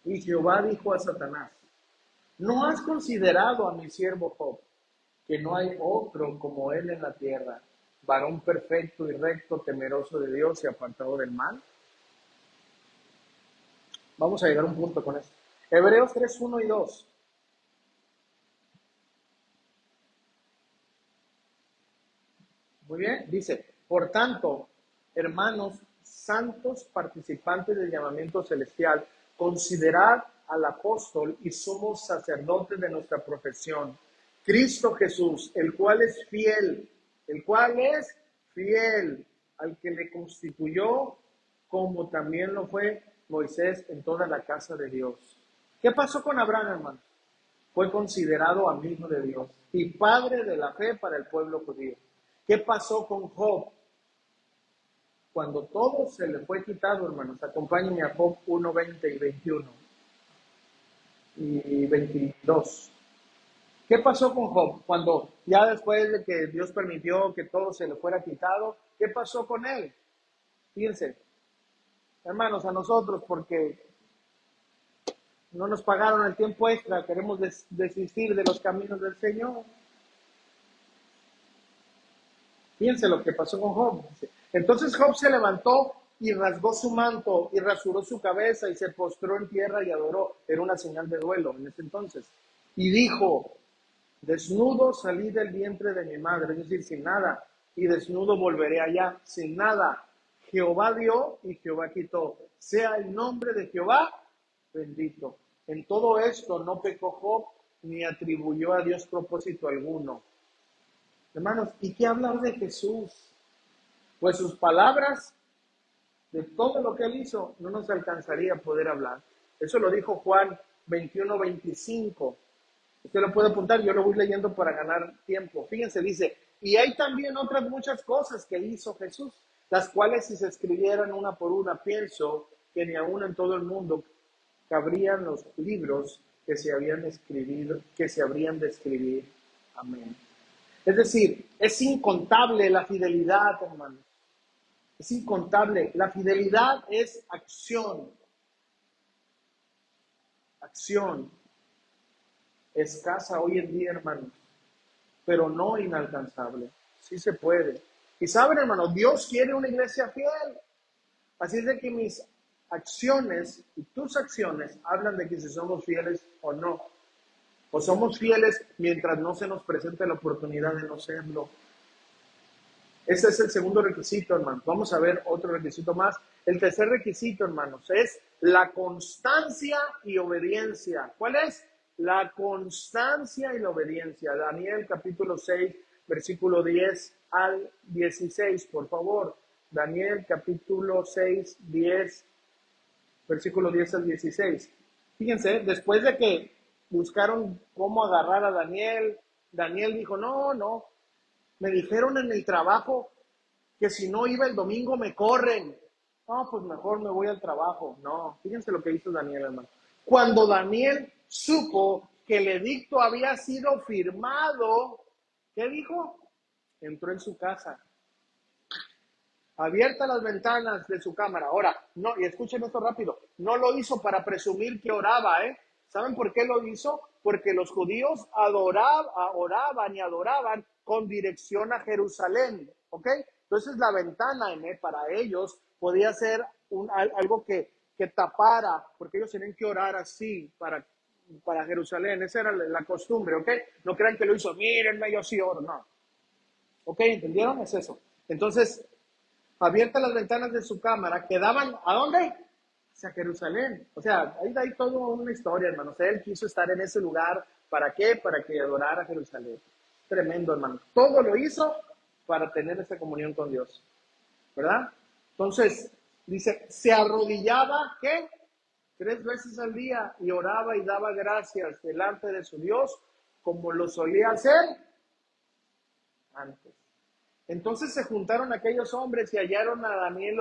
Y Jehová dijo a Satanás, ¿no has considerado a mi siervo Job, que no hay otro como él en la tierra, varón perfecto y recto, temeroso de Dios y apartado del mal? Vamos a llegar a un punto con esto. Hebreos 3:1 y 2. Muy bien, dice, por tanto, hermanos santos participantes del llamamiento celestial, considerad al apóstol y somos sacerdotes de nuestra profesión, Cristo Jesús, el cual es fiel al que le constituyó, como también lo fue Moisés en toda la casa de Dios. ¿Qué pasó con Abraham, hermano? Fue considerado amigo de Dios y padre de la fe para el pueblo judío. ¿Qué pasó con Job? Cuando todo se le fue quitado, hermanos, acompáñenme a Job 1:20 y 21 y 22. ¿Qué pasó con Job? Cuando ya después de que Dios permitió que todo se le fuera quitado, ¿qué pasó con él? Fíjense, hermanos, a nosotros, porque no nos pagaron el tiempo extra, queremos desistir de los caminos del Señor. Fíjense lo que pasó con Job. Entonces Job se levantó y rasgó su manto y rasuró su cabeza y se postró en tierra y adoró. Era una señal de duelo en ese entonces. Y dijo, desnudo salí del vientre de mi madre, es decir, sin nada, y desnudo volveré allá, sin nada. Jehová dio y Jehová quitó. Sea el nombre de Jehová bendito. En todo esto no pecó Job ni atribuyó a Dios propósito alguno. Hermanos, ¿y qué hablar de Jesús? Pues sus palabras, de todo lo que él hizo, no nos alcanzaría a poder hablar. Eso lo dijo Juan 21:25. Usted lo puede apuntar, yo lo voy leyendo para ganar tiempo. Fíjense, dice, y hay también otras muchas cosas que hizo Jesús, las cuales si se escribieran una por una, pienso que ni aún en todo el mundo cabrían los libros que se habían escribido, que se habrían de escribir. Amén. Es decir, es incontable la fidelidad, hermano. Es incontable. La fidelidad es acción. Acción. Escasa hoy en día, hermano, pero no inalcanzable. Sí se puede. Y saben, hermano, Dios quiere una iglesia fiel. Así es de que mis acciones y tus acciones hablan de que si somos fieles o no. O somos fieles mientras no se nos presente la oportunidad de no serlo. Ese es el segundo requisito, hermanos. Vamos a ver otro requisito más. El tercer requisito, hermanos, es la constancia y obediencia. ¿Cuál es? La constancia y la obediencia. Daniel capítulo 6, versículo 10 al 16, por favor. Daniel capítulo 6, 10, versículo 10 al 16. Fíjense, después de que buscaron cómo agarrar a Daniel, Daniel dijo, no, me dijeron en el trabajo que si no iba el domingo me corren. No, pues mejor me voy al trabajo. No, fíjense lo que hizo Daniel, hermano. Cuando Daniel supo que el edicto había sido firmado, ¿qué dijo? entró en su casa, abiertas las ventanas de su cámara. Ahora, no, y escuchen esto rápido, no lo hizo para presumir que oraba, ¿eh? ¿Saben por qué lo hizo? Porque los judíos oraban y adoraban con dirección a Jerusalén, ¿ok? Entonces la ventana, para ellos podía ser algo que tapara, porque ellos tenían que orar así para Jerusalén. Esa era la costumbre, ¿ok? No crean que lo hizo, mírenme, yo sí oro, no. ¿Ok? ¿Entendieron? Es eso. Entonces, abiertas las ventanas de su cámara, que daban, ¿a dónde? Hacia Jerusalén. O sea, hay toda una historia, hermanos. Él quiso estar en ese lugar. ¿Para qué? Para que adorara a Jerusalén. Tremendo, hermano. Todo lo hizo para tener esa comunión con Dios. ¿Verdad? Entonces, dice, se arrodillaba, ¿qué? 3 veces al día y oraba y daba gracias delante de su Dios, como lo solía hacer antes. Entonces se juntaron aquellos hombres y hallaron a Daniel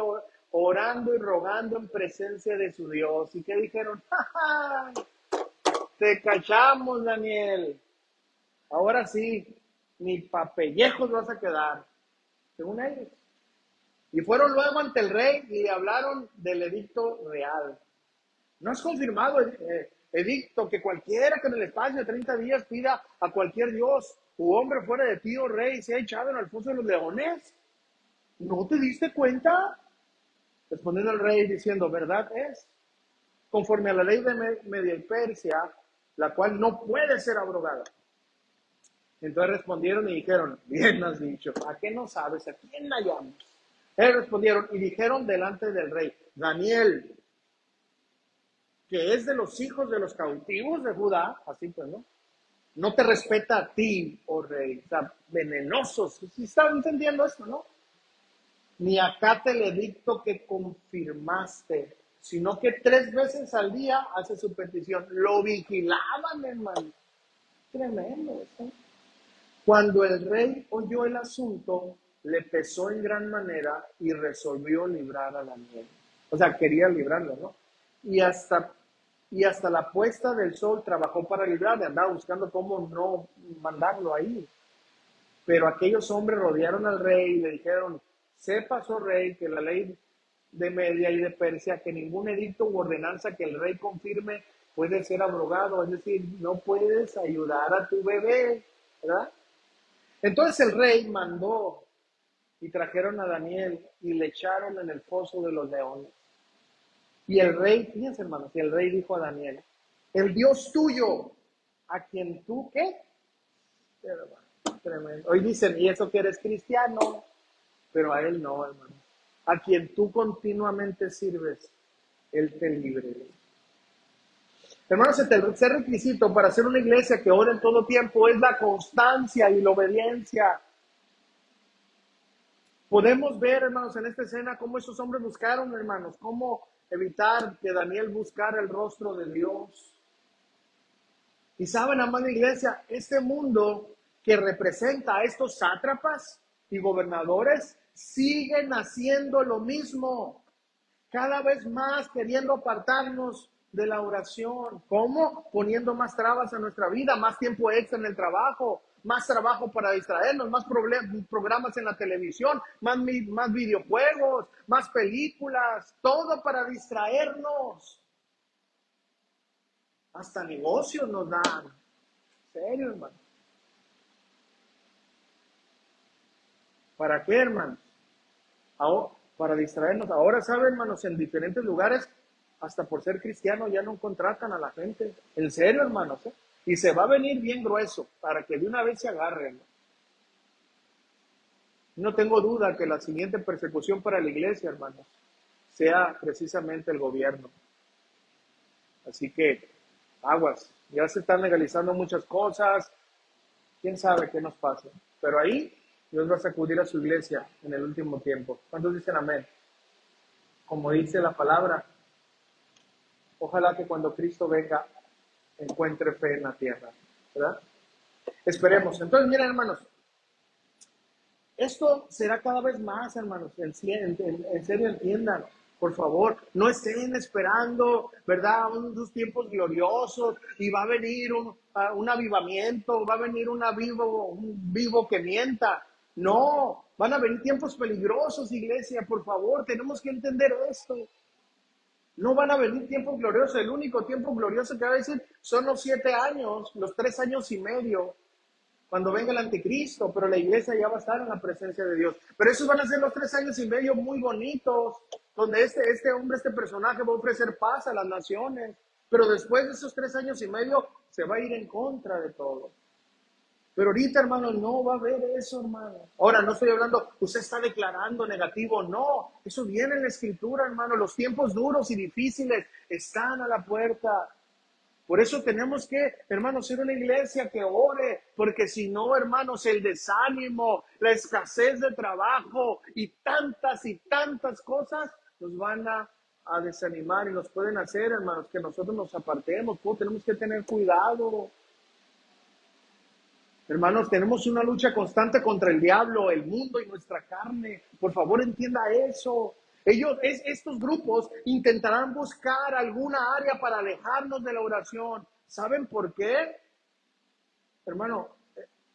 orando y rogando en presencia de su Dios. ¿Y qué dijeron? ¡Ja, ja! Te cachamos, Daniel. Ahora sí, ni pa' pellejos vas a quedar, según ellos. Y fueron luego ante el rey y hablaron del edicto real. No es confirmado edicto que cualquiera que en el espacio de 30 días pida a cualquier dios u hombre fuera de ti, oh rey, sea echado en el foso de los leones. ¿No te diste cuenta? Respondiendo el rey diciendo, verdad es, conforme a la ley de Media y Persia, la cual no puede ser abrogada. Entonces respondieron y dijeron, bien has dicho, ¿a qué no sabes? ¿A quién hallamos? Ellos respondieron y dijeron delante del rey, Daniel, que es de los hijos de los cautivos de Judá, así pues, ¿no? No te respeta a ti, oh rey, o sea, venenosos. ¿Sí están entendiendo esto, no? Ni acate el edicto que confirmaste, sino que 3 veces al día hace su petición. Lo vigilaban, hermano. Tremendo eso. Cuando el rey oyó el asunto, le pesó en gran manera y resolvió librar a Daniel. O sea, quería librarlo, ¿no? Y hasta la puesta del sol trabajó para librarle, andaba buscando cómo no mandarlo ahí. Pero aquellos hombres rodearon al rey y le dijeron, sepas, oh rey, que la ley de Media y de Persia, que ningún edicto u ordenanza que el rey confirme puede ser abrogado, es decir, no puedes ayudar a tu bebé, ¿verdad? Entonces el rey mandó y trajeron a Daniel y le echaron en el foso de los leones. Y el rey, fíjense hermanos, y el rey dijo a Daniel, el Dios tuyo, a quien tú, ¿qué? Tremendo. Hoy dicen, y eso que eres cristiano, pero a él no, hermano. A quien tú continuamente sirves, él te libre. Hermanos, el tercer requisito para ser una iglesia que ora en todo tiempo es la constancia y la obediencia. Podemos ver, hermanos, en esta escena cómo esos hombres buscaron, hermanos, cómo evitar que Daniel buscara el rostro de Dios. Y saben, amada iglesia, este mundo que representa a estos sátrapas y gobernadores siguen haciendo lo mismo, cada vez más queriendo apartarnos de la oración. ¿Cómo? Poniendo más trabas a nuestra vida, más tiempo extra en el trabajo, más trabajo para distraernos, más programas en la televisión, más videojuegos, más películas, todo para distraernos. Hasta negocios nos dan. ¿En serio, hermano? ¿Para qué, hermanos? Para distraernos. Ahora, ¿saben, hermanos? En diferentes lugares, hasta por ser cristiano, ya no contratan a la gente. En serio, hermanos. Y se va a venir bien grueso para que de una vez se agarren. No tengo duda que la siguiente persecución para la iglesia, hermanos, sea precisamente el gobierno. Así que, aguas. Ya se están legalizando muchas cosas. ¿Quién sabe qué nos pasa? Pero ahí Dios va a sacudir a su iglesia en el último tiempo. ¿Cuántos dicen amén? Como dice la palabra, ojalá que cuando Cristo venga encuentre fe en la tierra, ¿verdad? Esperemos. Entonces, miren, hermanos, esto será cada vez más, hermanos. En serio, entiendan, por favor. No estén esperando, ¿verdad? Unos tiempos gloriosos y va a venir un avivamiento, va a venir un vivo que mienta. No, van a venir tiempos peligrosos, iglesia, por favor, tenemos que entender esto. No van a venir tiempos gloriosos. El único tiempo glorioso que va a decir son los 7 años, los 3 años y medio, cuando venga el anticristo, pero la iglesia ya va a estar en la presencia de Dios. Pero esos van a ser los 3 años y medio muy bonitos, donde este hombre, este personaje va a ofrecer paz a las naciones. Pero después de esos 3 años y medio se va a ir en contra de todo. Pero ahorita, hermano, no va a haber eso, hermano. Ahora, no estoy hablando, usted está declarando negativo, no. Eso viene en la escritura, hermano. Los tiempos duros y difíciles están a la puerta. Por eso tenemos que, hermanos, ser una iglesia que ore, porque si no, hermanos, el desánimo, la escasez de trabajo y tantas cosas nos van a desanimar y nos pueden hacer, hermanos, que nosotros nos apartemos. Pues, tenemos que tener cuidado. Hermanos, tenemos una lucha constante contra el diablo, el mundo y nuestra carne. Por favor, entienda eso. Estos grupos intentarán buscar alguna área para alejarnos de la oración. ¿Saben por qué? Hermano,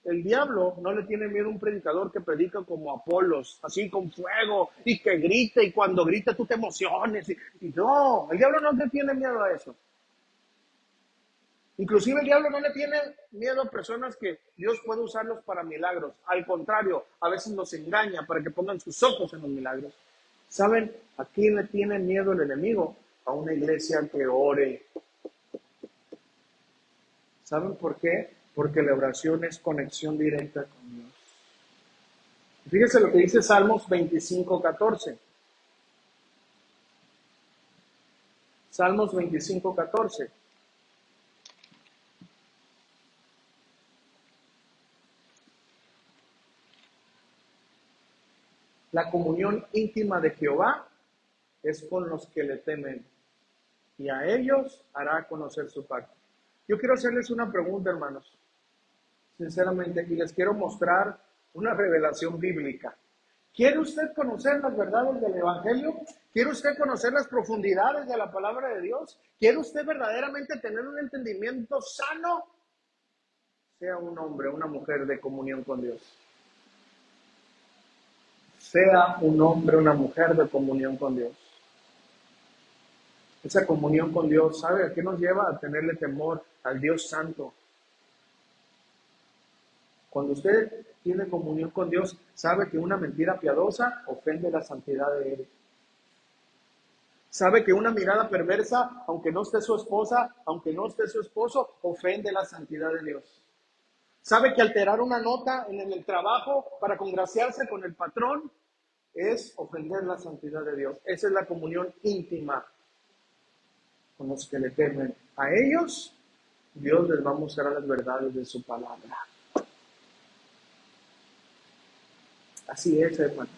el diablo no le tiene miedo a un predicador que predica como Apolos, así con fuego y que grite, y cuando grita tú te emociones. Y no, el diablo no le tiene miedo a eso. Inclusive el diablo no le tiene miedo a personas que Dios puede usarlos para milagros. Al contrario, a veces los engaña para que pongan sus ojos en los milagros. ¿Saben a quién le tiene miedo el enemigo? A una iglesia que ore. ¿Saben por qué? Porque la oración es conexión directa con Dios. Fíjense lo que dice Salmos 25:14. Salmos 25:14. La comunión íntima de Jehová es con los que le temen, y a ellos hará conocer su pacto. Yo quiero hacerles una pregunta, hermanos, sinceramente, y les quiero mostrar una revelación bíblica. ¿Quiere usted conocer las verdades del Evangelio? ¿Quiere usted conocer las profundidades de la palabra de Dios? ¿Quiere usted verdaderamente tener un entendimiento sano? Sea un hombre, una mujer de comunión con Dios. Sea un hombre, una mujer de comunión con Dios. Esa comunión con Dios, ¿sabe a qué nos lleva? A tenerle temor al Dios Santo. Cuando usted tiene comunión con Dios, sabe que una mentira piadosa ofende la santidad de Él. Sabe que una mirada perversa, aunque no esté su esposa, aunque no esté su esposo, ofende la santidad de Dios. Sabe que alterar una nota en el trabajo para congraciarse con el patrón es ofender la santidad de Dios. Esa es la comunión íntima con los que le temen. A ellos, Dios les va a mostrar las verdades de su palabra. Así es, hermano.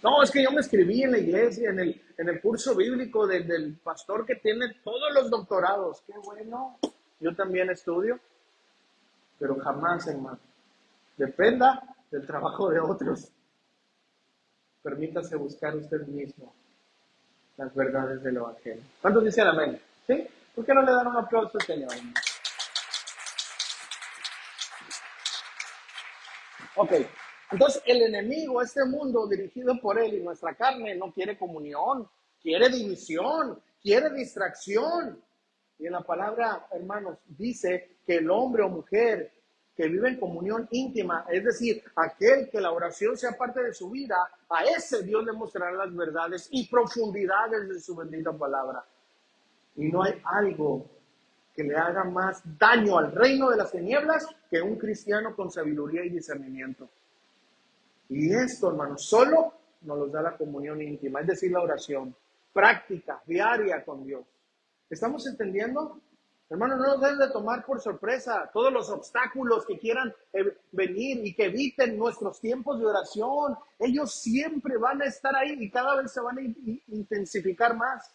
No, es que yo me escribí en la iglesia, en el curso bíblico del pastor que tiene todos los doctorados. Qué bueno. Yo también estudio, pero jamás, hermano, dependa del trabajo de otros. Permítase buscar usted mismo las verdades del Evangelio. ¿Cuántos dicen amén? ¿Sí? ¿Por qué no le dan un aplauso al Señor, hermano? Ok. Entonces, el enemigo, este mundo dirigido por él y nuestra carne, no quiere comunión, quiere división, quiere distracción. Y en la palabra, hermanos, dice que el hombre o mujer que vive en comunión íntima, es decir, aquel que la oración sea parte de su vida, a ese Dios le mostrará las verdades y profundidades de su bendita palabra. Y no hay algo que le haga más daño al reino de las tinieblas que un cristiano con sabiduría y discernimiento. Y esto, hermanos, solo nos los da la comunión íntima, es decir, la oración, práctica, diaria con Dios. ¿Estamos entendiendo? Hermanos, no nos deben de tomar por sorpresa todos los obstáculos que quieran venir y que eviten nuestros tiempos de oración. Ellos siempre van a estar ahí y cada vez se van a intensificar más.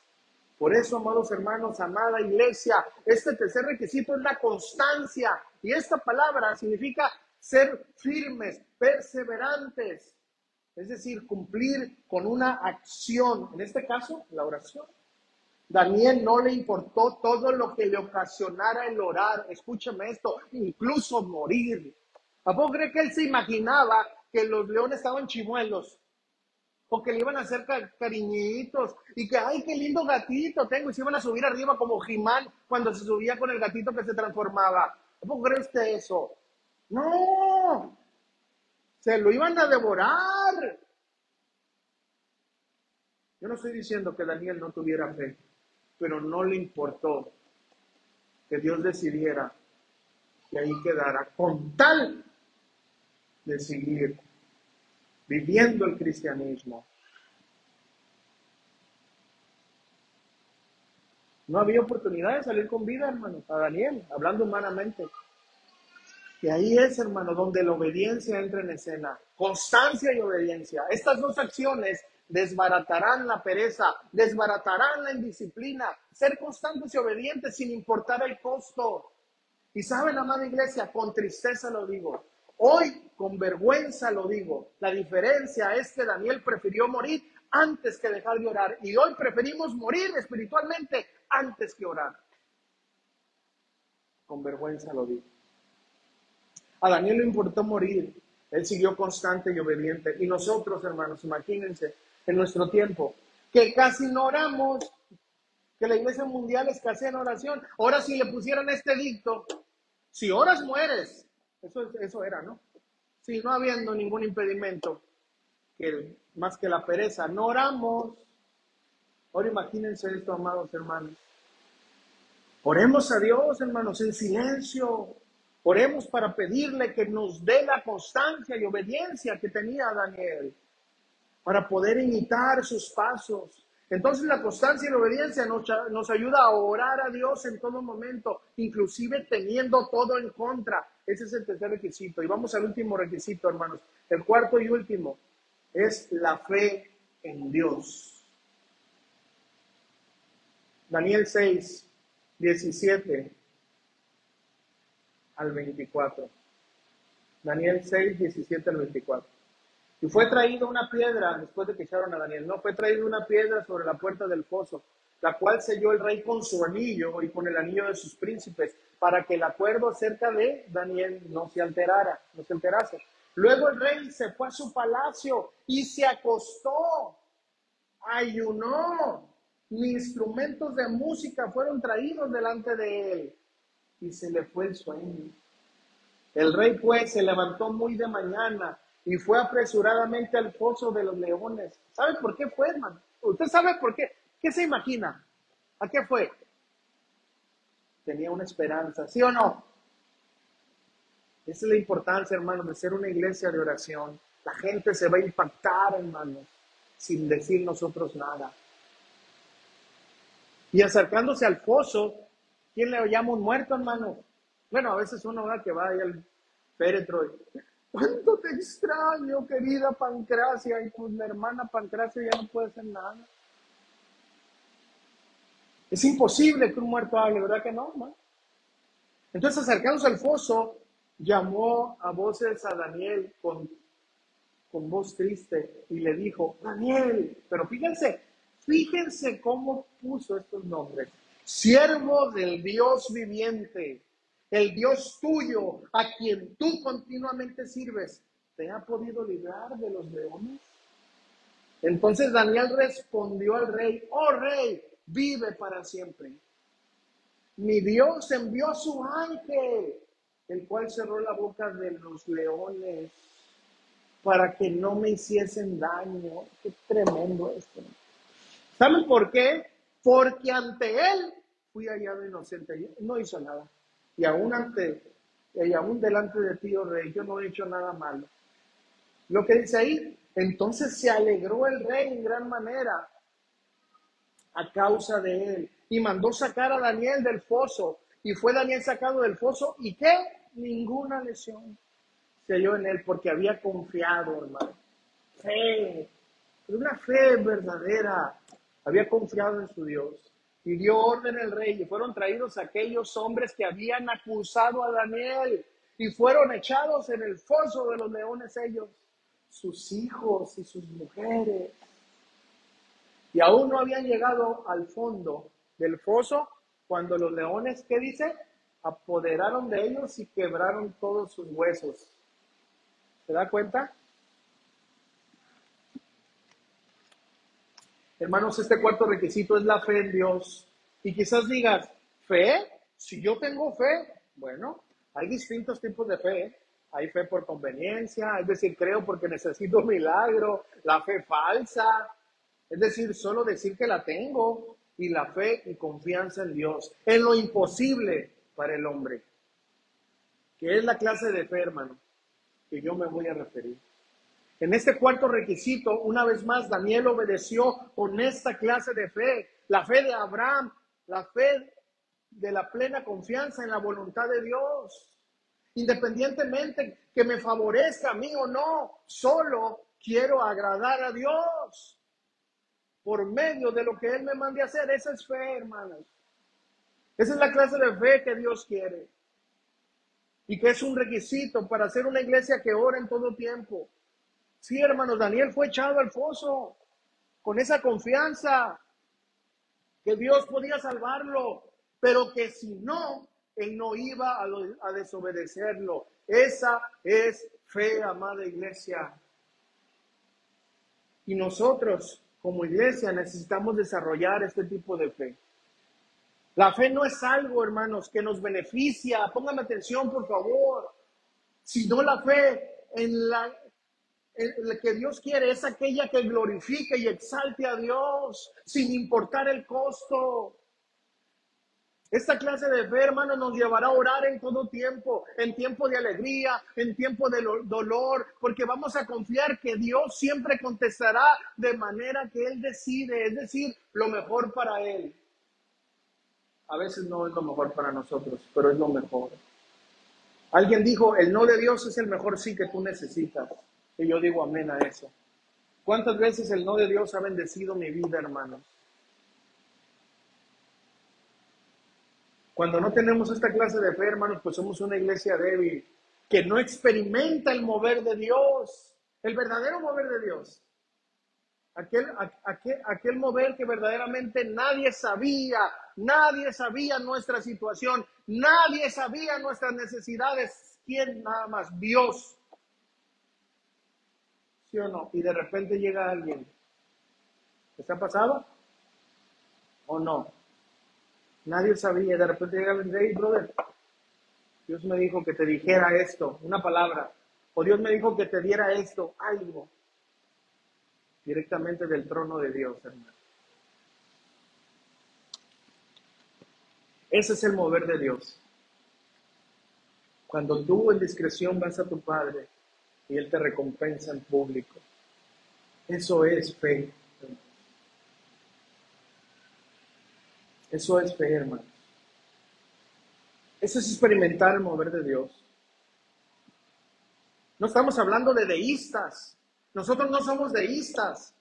Por eso, amados hermanos, amada iglesia, este tercer requisito es la constancia. Y esta palabra significa ser firmes, perseverantes. Es decir, cumplir con una acción. En este caso, la oración. Daniel no le importó todo lo que le ocasionara el orar. Escúcheme esto, incluso morir. ¿A poco cree que él se imaginaba que los leones estaban chimuelos, o que le iban a hacer cariñitos, y que, ay, qué lindo gatito tengo, y se iban a subir arriba como He-Man cuando se subía con el gatito que se transformaba. ¿Cómo cree usted eso? No, se lo iban a devorar. Yo no estoy diciendo que Daniel no tuviera fe, pero no le importó que Dios decidiera que ahí quedara, con tal de seguir viviendo el cristianismo. No había oportunidad de salir con vida, hermano, a Daniel, hablando humanamente. Y ahí es, hermano, donde la obediencia entra en escena. Constancia y obediencia. Estas dos acciones desbaratarán la pereza, desbaratarán la indisciplina. Ser constantes y obedientes sin importar el costo. Y saben, amada iglesia, con tristeza lo digo. Hoy, con vergüenza lo digo. La diferencia es que Daniel prefirió morir antes que dejar de orar. Y hoy preferimos morir espiritualmente antes que orar. Con vergüenza lo digo. A Daniel le importó morir. Él siguió constante y obediente. Y nosotros, hermanos, imagínense, en nuestro tiempo, que casi no oramos, que la iglesia mundial escasea en oración. Ahora, si le pusieran este dicto, si oras, mueres. Eso era, ¿no? Sí, no habiendo ningún impedimento, más que la pereza. No oramos. Ahora imagínense esto, amados hermanos. Oremos a Dios, hermanos, en silencio. Oremos para pedirle que nos dé la constancia y obediencia que tenía Daniel, para poder imitar sus pasos. Entonces la constancia y la obediencia nos ayuda a orar a Dios en todo momento, inclusive teniendo todo en contra. Ese es el tercer requisito. Y vamos al último requisito, hermanos. El cuarto y último es la fe en Dios. Daniel 6, 17 al 24. Daniel 6, 17 al 24. Y fue traída una piedra, después de que echaron a Daniel, no, fue traída una piedra sobre la puerta del foso, la cual selló el rey con su anillo y con el anillo de sus príncipes, para que el acuerdo acerca de Daniel no se alterase. Luego el rey se fue a su palacio y se acostó, ayunó, ni instrumentos de música fueron traídos delante de él, y se le fue el sueño. El rey pues se levantó muy de mañana y fue apresuradamente al foso de los leones. ¿Sabe por qué fue, hermano? ¿Usted sabe por qué? ¿Qué se imagina? ¿A qué fue? Tenía una esperanza, ¿sí o no? Esa es la importancia, hermano, de ser una iglesia de oración. La gente se va a impactar, hermano, sin decir nosotros nada. Y acercándose al foso, ¿quién le llama un muerto, hermano? Bueno, a veces uno va que va ahí al féretro y, ¿cuánto te extraño, querida Pancracia? Y pues la hermana Pancracia ya no puede hacer nada. Es imposible que un muerto hable, ¿verdad que no, hermano? Entonces, acercándose al foso, llamó a voces a Daniel con voz triste y le dijo, Daniel, pero fíjense cómo puso estos nombres. Siervo del Dios viviente, el Dios tuyo, a quien tú continuamente sirves, ¿te ha podido librar de los leones? Entonces Daniel respondió al rey, oh rey, vive para siempre. Mi Dios envió a su ángel, el cual cerró la boca de los leones para que no me hiciesen daño. Qué tremendo esto. ¿Saben por qué? Porque ante él fui hallado inocente. No hizo nada. Y aún delante de ti, oh rey, yo no he hecho nada malo. Lo que dice ahí, entonces se alegró el rey en gran manera a causa de él. Y mandó sacar a Daniel del foso. Y fue Daniel sacado del foso. ¿Y qué? Ninguna lesión se halló en él, porque había confiado, hermano. Fe, una fe verdadera. Había confiado en su Dios. Y dio orden el rey, y fueron traídos aquellos hombres que habían acusado a Daniel, y fueron echados en el foso de los leones ellos, sus hijos y sus mujeres. Y aún no habían llegado al fondo del foso, cuando los leones, ¿qué dice? Apoderaron de ellos y quebraron todos sus huesos. ¿Se da cuenta? Hermanos, este cuarto requisito es la fe en Dios. Y quizás digas, ¿fe? Si yo tengo fe, bueno, hay distintos tipos de fe. Hay fe por conveniencia, es decir, creo porque necesito un milagro, la fe falsa, es decir, solo decir que la tengo, y la fe y confianza en Dios, en lo imposible para el hombre, que es la clase de fe, hermano, que yo me voy a referir. En este cuarto requisito, una vez más, Daniel obedeció con esta clase de fe, la fe de Abraham, la fe de la plena confianza en la voluntad de Dios. Independientemente que me favorezca a mí o no, solo quiero agradar a Dios por medio de lo que Él me mande a hacer. Esa es fe, hermanos. Esa es la clase de fe que Dios quiere y que es un requisito para hacer una iglesia que ora en todo tiempo. Sí, hermanos, Daniel fue echado al foso con esa confianza que Dios podía salvarlo, pero que si no, él no iba a desobedecerlo. Esa es fe, amada iglesia. Y nosotros, como iglesia, necesitamos desarrollar este tipo de fe. La fe no es algo, hermanos, que nos beneficia. Póngame atención, por favor. Sino la fe en la que Dios quiere es aquella que glorifique y exalte a Dios sin importar el costo. Esta clase de fe, hermano, nos llevará a orar en todo tiempo, en tiempo de alegría, en tiempo de dolor, porque vamos a confiar que Dios siempre contestará de manera que Él decide, es decir, lo mejor para Él. A veces no es lo mejor para nosotros, pero es lo mejor. Alguien dijo, el no de Dios es el mejor sí que tú necesitas. Y yo digo amén a eso. ¿Cuántas veces el no de Dios ha bendecido mi vida, hermanos? Cuando no tenemos esta clase de fe, hermanos, pues somos una iglesia débil, que no experimenta el mover de Dios, el verdadero mover de Dios. Aquel mover que verdaderamente nadie sabía nuestra situación, nadie sabía nuestras necesidades. ¿Quién nada más? Dios. ¿Sí o no? Y de repente llega alguien. ¿Está pasado? ¿O no? Nadie sabía. De repente llega alguien y dice, hey, brother, Dios me dijo que te dijera esto, una palabra. O Dios me dijo que te diera esto, algo. Directamente del trono de Dios, hermano. Ese es el mover de Dios. Cuando tú en discreción vas a tu Padre y Él te recompensa en público. Eso es fe. Eso es fe, hermano. Eso es experimentar el mover de Dios. No estamos hablando de deístas. Nosotros no somos deístas.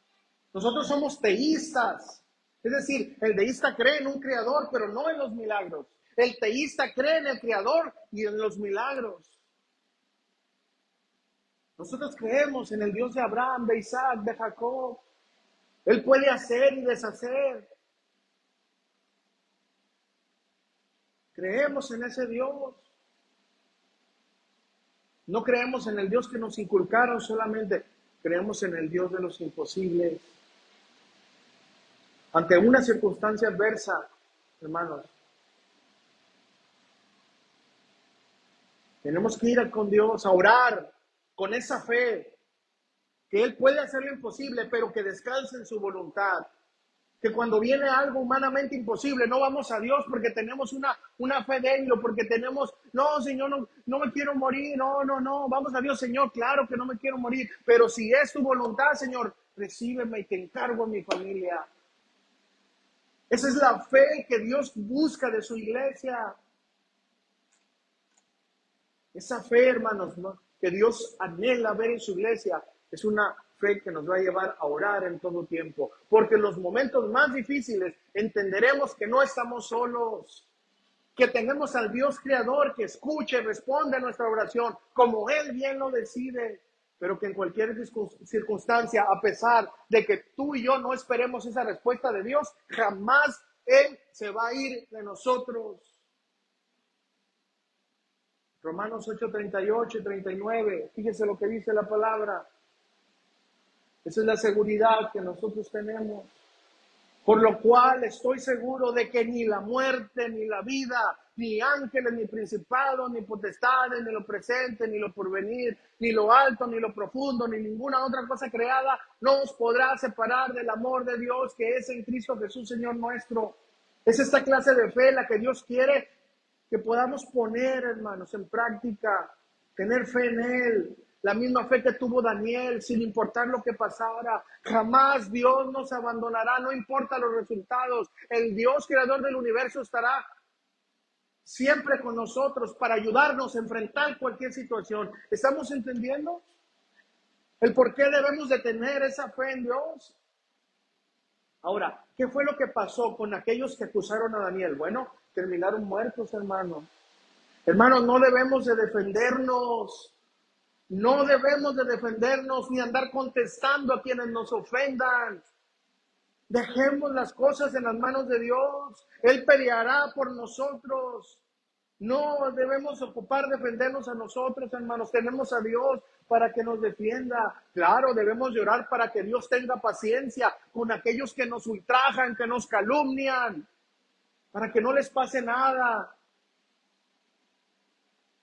Nosotros somos teístas. Es decir, el deísta cree en un creador, pero no en los milagros. El teísta cree en el creador y en los milagros. Nosotros creemos en el Dios de Abraham, de Isaac, de Jacob. Él puede hacer y deshacer. Creemos en ese Dios. No creemos en el Dios que nos inculcaron solamente. Creemos en el Dios de los imposibles. Ante una circunstancia adversa, hermanos, tenemos que ir con Dios a orar con esa fe, que Él puede hacer lo imposible, pero que descanse en su voluntad. Que cuando viene algo humanamente imposible, no vamos a Dios porque tenemos una fe débil o porque tenemos, no, Señor, no me quiero morir, no, vamos a Dios, Señor, claro que no me quiero morir, pero si es tu voluntad, Señor, recíbeme y te encargo a mi familia. Esa es la fe que Dios busca de su iglesia. Esa fe, hermanos, ¿no?, que Dios anhela ver en su iglesia, es una fe que nos va a llevar a orar en todo tiempo. Porque en los momentos más difíciles entenderemos que no estamos solos, que tenemos al Dios creador que escucha y responde a nuestra oración como Él bien lo decide. Pero que en cualquier circunstancia, a pesar de que tú y yo no esperemos esa respuesta de Dios, jamás Él se va a ir de nosotros. Romanos 8:38 y 39, fíjese lo que dice la palabra. Esa es la seguridad que nosotros tenemos. Por lo cual estoy seguro de que ni la muerte, ni la vida, ni ángeles, ni principados, ni potestades, ni lo presente, ni lo porvenir, ni lo alto, ni lo profundo, ni ninguna otra cosa creada nos podrá separar del amor de Dios que es en Cristo Jesús, Señor nuestro. Es esta clase de fe la que Dios quiere que podamos poner, hermanos, en práctica, tener fe en Él, la misma fe que tuvo Daniel, sin importar lo que pasara. Jamás Dios nos abandonará, no importa los resultados. El Dios creador del universo estará siempre con nosotros para ayudarnos a enfrentar cualquier situación. ¿Estamos entendiendo el por qué debemos de tener esa fe en Dios? Ahora, ¿qué fue lo que pasó con aquellos que acusaron a Daniel? Bueno, terminaron muertos, hermanos. Hermanos, no debemos de defendernos. No debemos de defendernos ni andar contestando a quienes nos ofendan. Dejemos las cosas en las manos de Dios. Él peleará por nosotros. No debemos ocupar defendernos a nosotros, hermanos. Tenemos a Dios para que nos defienda. Claro, debemos llorar para que Dios tenga paciencia con aquellos que nos ultrajan, que nos calumnian, para que no les pase nada.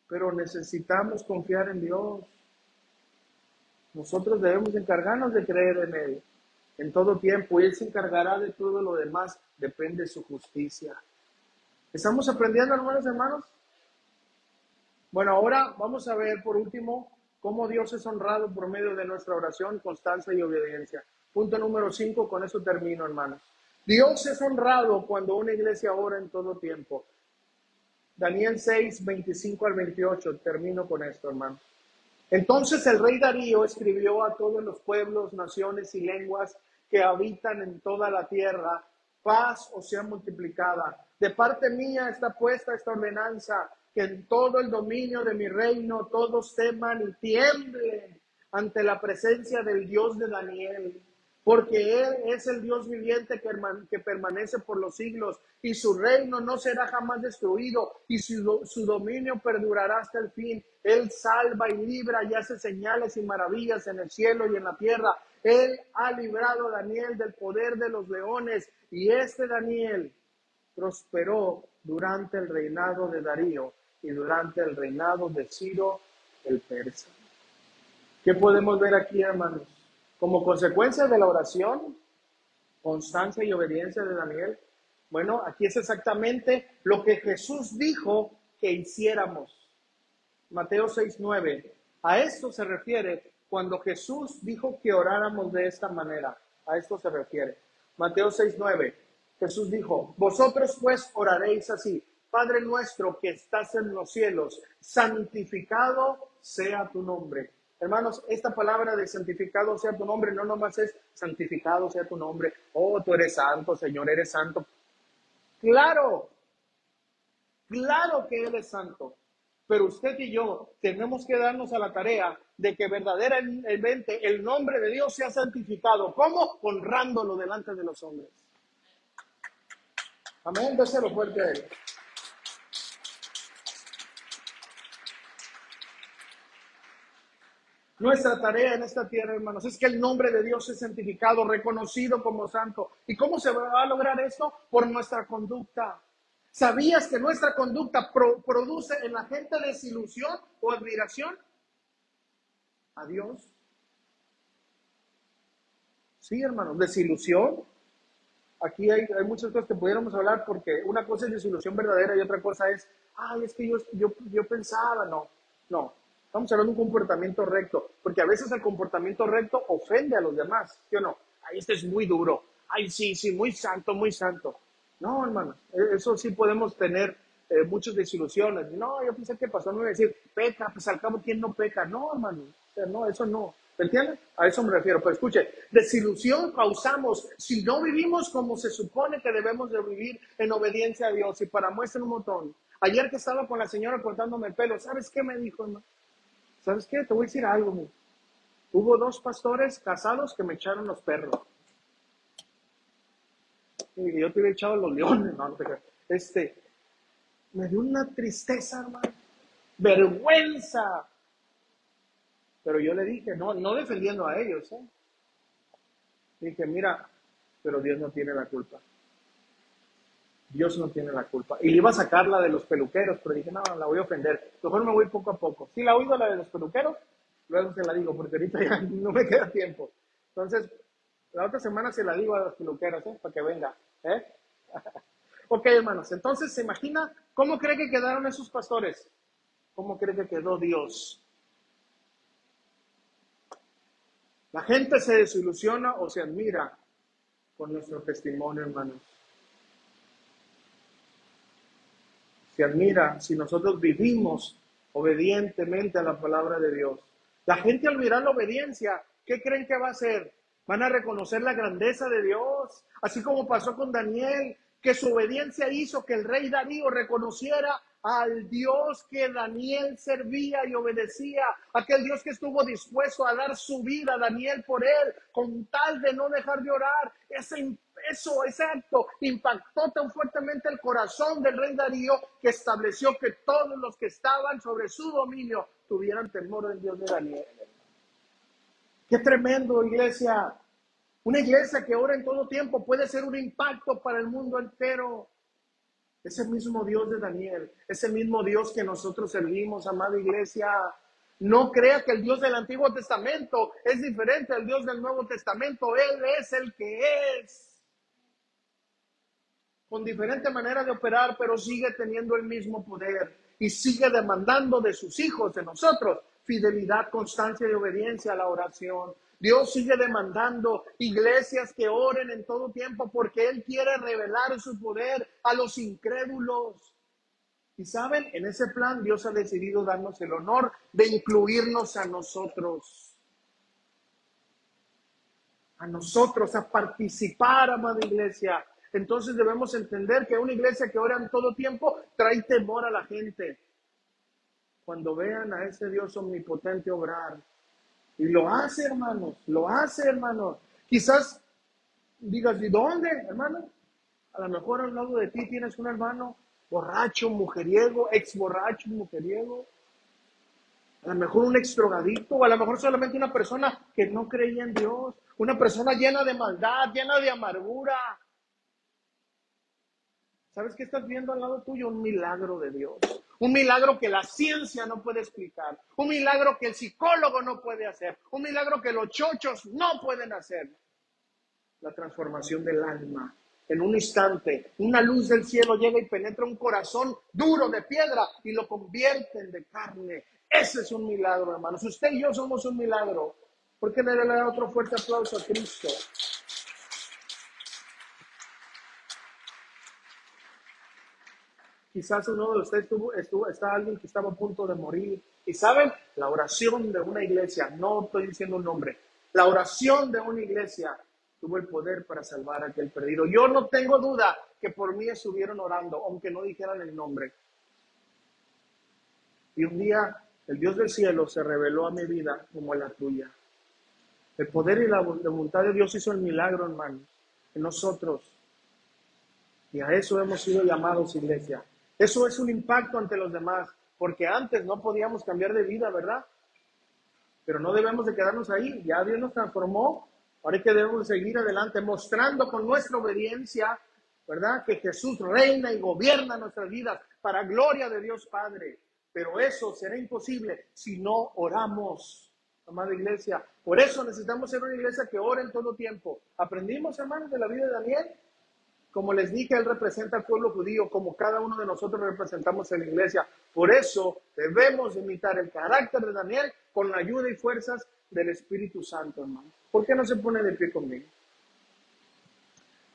Pero necesitamos confiar en Dios. Nosotros debemos encargarnos de creer en Él en todo tiempo, y Él se encargará de todo lo demás, depende de su justicia. ¿Estamos aprendiendo, hermanos? Bueno, ahora vamos a ver por último cómo Dios es honrado por medio de nuestra oración, constancia y obediencia. Punto número 5, con eso termino, hermanos. Dios es honrado cuando una iglesia ora en todo tiempo. Daniel 6, 25 al 28, termino con esto, hermanos. Entonces el rey Darío escribió a todos los pueblos, naciones y lenguas que habitan en toda la tierra: paz os sea multiplicada. De parte mía está puesta esta ordenanza, que en todo el dominio de mi reino todos teman y tiemblen ante la presencia del Dios de Daniel, porque Él es el Dios viviente que permanece por los siglos, y su reino no será jamás destruido, y su dominio perdurará hasta el fin. Él salva y libra y hace señales y maravillas en el cielo y en la tierra. Él ha librado a Daniel del poder de los leones, y este Daniel prosperó durante el reinado de Darío y durante el reinado de Ciro el persa. ¿Qué podemos ver aquí, hermanos? Como consecuencia de la oración, constancia y obediencia de Daniel, bueno, aquí es exactamente lo que Jesús dijo que hiciéramos. Mateo 6:9. A esto se refiere cuando Jesús dijo que oráramos de esta manera. A esto se refiere. Mateo 6:9. Jesús dijo: vosotros pues oraréis así: Padre nuestro que estás en los cielos, santificado sea tu nombre. Hermanos, esta palabra de santificado sea tu nombre no nomás es santificado sea tu nombre. Oh, tú eres santo, Señor, eres santo. Claro, claro que Él es santo. Pero usted y yo tenemos que darnos a la tarea de que verdaderamente el nombre de Dios sea santificado. ¿Cómo? Honrándolo delante de los hombres. Amén, déselo fuerte a Él. Nuestra tarea en esta tierra, hermanos, es que el nombre de Dios es santificado, reconocido como santo. ¿Y cómo se va a lograr esto? Por nuestra conducta. ¿Sabías que nuestra conducta produce en la gente desilusión o admiración a Dios? Sí, hermanos, desilusión. Aquí hay muchas cosas que pudiéramos hablar, porque una cosa es desilusión verdadera y otra cosa es, es que yo pensaba, no. Estamos hablando de un comportamiento recto, porque a veces el comportamiento recto ofende a los demás, ¿sí o no? Ay, este es muy duro. Ay, sí, muy santo, muy santo. No, hermano, eso sí podemos tener muchas desilusiones. No, yo pensé que pasó, no iba a decir, peca, pues al cabo, ¿quién no peca? No, hermano, o sea, no, eso no. ¿Me entienden? A eso me refiero. Pero escuche, desilusión causamos si no vivimos como se supone que debemos de vivir en obediencia a Dios. Y para muestra un montón. Ayer que estaba con la señora cortándome el pelo, ¿sabes qué me dijo, hermano? ¿Sabes qué? Te voy a decir algo, mi. Hubo 2 pastores casados que me echaron los perros. Y yo te hubiera echado los leones, no te creas. Me dio una tristeza, hermano. Vergüenza. Pero yo le dije, no defendiendo a ellos, Dije, mira, pero Dios no tiene la culpa. Dios no tiene la culpa. Y le iba a sacarla de los peluqueros, pero dije, no, la voy a ofender. Mejor me voy poco a poco. Sí, la oigo la de los peluqueros, luego se la digo, porque ahorita ya no me queda tiempo. Entonces, la otra semana se la digo a los peluqueros, para que venga. Ok, hermanos, entonces, ¿se imagina cómo cree que quedaron esos pastores? ¿Cómo cree que quedó Dios? La gente se desilusiona o se admira con nuestro testimonio, hermanos. Se admira si nosotros vivimos obedientemente a la palabra de Dios. La gente al mirar la obediencia, ¿qué creen que va a hacer? Van a reconocer la grandeza de Dios, así como pasó con Daniel, que su obediencia hizo que el rey Darío reconociera al Dios que Daniel servía y obedecía, aquel Dios que estuvo dispuesto a dar su vida a Daniel por él, con tal de no dejar de orar. Ese acto impactó tan fuertemente el corazón del rey Darío que estableció que todos los que estaban sobre su dominio tuvieran temor del Dios de Daniel. ¡Qué tremendo, iglesia! Una iglesia que ora en todo tiempo puede ser un impacto para el mundo entero. Ese mismo Dios de Daniel, ese mismo Dios que nosotros servimos, amada iglesia. No crea que el Dios del Antiguo Testamento es diferente al Dios del Nuevo Testamento. Él es el que es. Con diferente manera de operar, pero sigue teniendo el mismo poder y sigue demandando de sus hijos, de nosotros, fidelidad, constancia y obediencia a la oración. Dios sigue demandando iglesias que oren en todo tiempo porque Él quiere revelar su poder a los incrédulos. Y saben, en ese plan Dios ha decidido darnos el honor de incluirnos a nosotros, a participar, amada iglesia. Entonces debemos entender que una iglesia que ora en todo tiempo trae temor a la gente. Cuando vean a ese Dios omnipotente obrar, y lo hace, hermanos, lo hace, hermanos. Quizás digas, ¿y dónde, hermano? A lo mejor al lado de ti tienes un hermano borracho, mujeriego, ex borracho, mujeriego. A lo mejor un ex drogadicto, o a lo mejor solamente una persona que no creía en Dios. Una persona llena de maldad, llena de amargura. ¿Sabes qué estás viendo al lado tuyo? Un milagro de Dios. Un milagro que la ciencia no puede explicar. Un milagro que el psicólogo no puede hacer. Un milagro que los chochos no pueden hacer. La transformación del alma. En un instante, una luz del cielo llega y penetra un corazón duro de piedra y lo convierte en de carne. Ese es un milagro, hermanos. Usted y yo somos un milagro. ¿Por qué no le da otro fuerte aplauso a Cristo? Quizás uno de ustedes está alguien que estaba a punto de morir. Y saben, la oración de una iglesia, no estoy diciendo un nombre, la oración de una iglesia tuvo el poder para salvar a aquel perdido. Yo no tengo duda que por mí estuvieron orando, aunque no dijeran el nombre. Y un día el Dios del cielo se reveló a mi vida como a la tuya. El poder y la voluntad de Dios hizo el milagro, hermanos, en nosotros. Y a eso hemos sido llamados, iglesia. Eso es un impacto ante los demás, porque antes no podíamos cambiar de vida, ¿verdad? Pero no debemos de quedarnos ahí. Ya Dios nos transformó. Ahora es que debemos seguir adelante, mostrando con nuestra obediencia, ¿verdad? Que Jesús reina y gobierna nuestras vidas para gloria de Dios Padre. Pero eso será imposible si no oramos, amada iglesia. Por eso necesitamos ser una iglesia que ore en todo tiempo. ¿Aprendimos, hermanos, de la vida de Daniel? Como les dije, él representa al pueblo judío, como cada uno de nosotros representamos en la iglesia. Por eso debemos imitar el carácter de Daniel con la ayuda y fuerzas del Espíritu Santo, hermano. ¿Por qué no se pone de pie conmigo?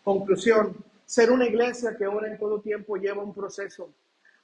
Conclusión, ser una iglesia que ora en todo tiempo lleva un proceso.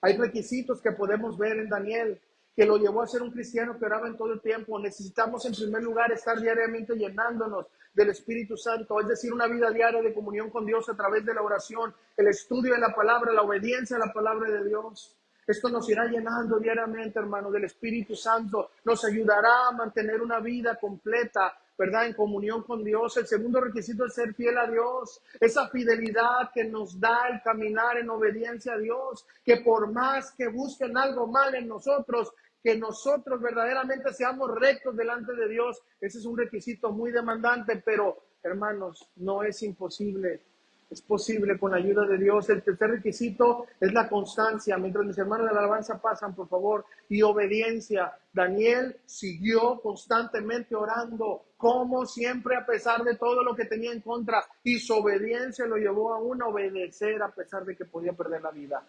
Hay requisitos que podemos ver en Daniel, que lo llevó a ser un cristiano que oraba en todo el tiempo. Necesitamos en primer lugar estar diariamente llenándonos del Espíritu Santo, es decir, una vida diaria de comunión con Dios a través de la oración, el estudio de la palabra, la obediencia a la palabra de Dios. Esto nos irá llenando diariamente, hermano, del Espíritu Santo. Nos ayudará a mantener una vida completa, ¿verdad? En comunión con Dios. El segundo requisito es ser fiel a Dios. Esa fidelidad que nos da el caminar en obediencia a Dios. Que por más que busquen algo mal en nosotros, que nosotros verdaderamente seamos rectos delante de Dios. Ese es un requisito muy demandante, pero hermanos, no es imposible. Es posible con la ayuda de Dios. El tercer requisito es la constancia. Mientras mis hermanos de la alabanza pasan, por favor, y obediencia. Daniel siguió constantemente orando, como siempre, a pesar de todo lo que tenía en contra. Y su obediencia lo llevó a obedecer a pesar de que podía perder la vida.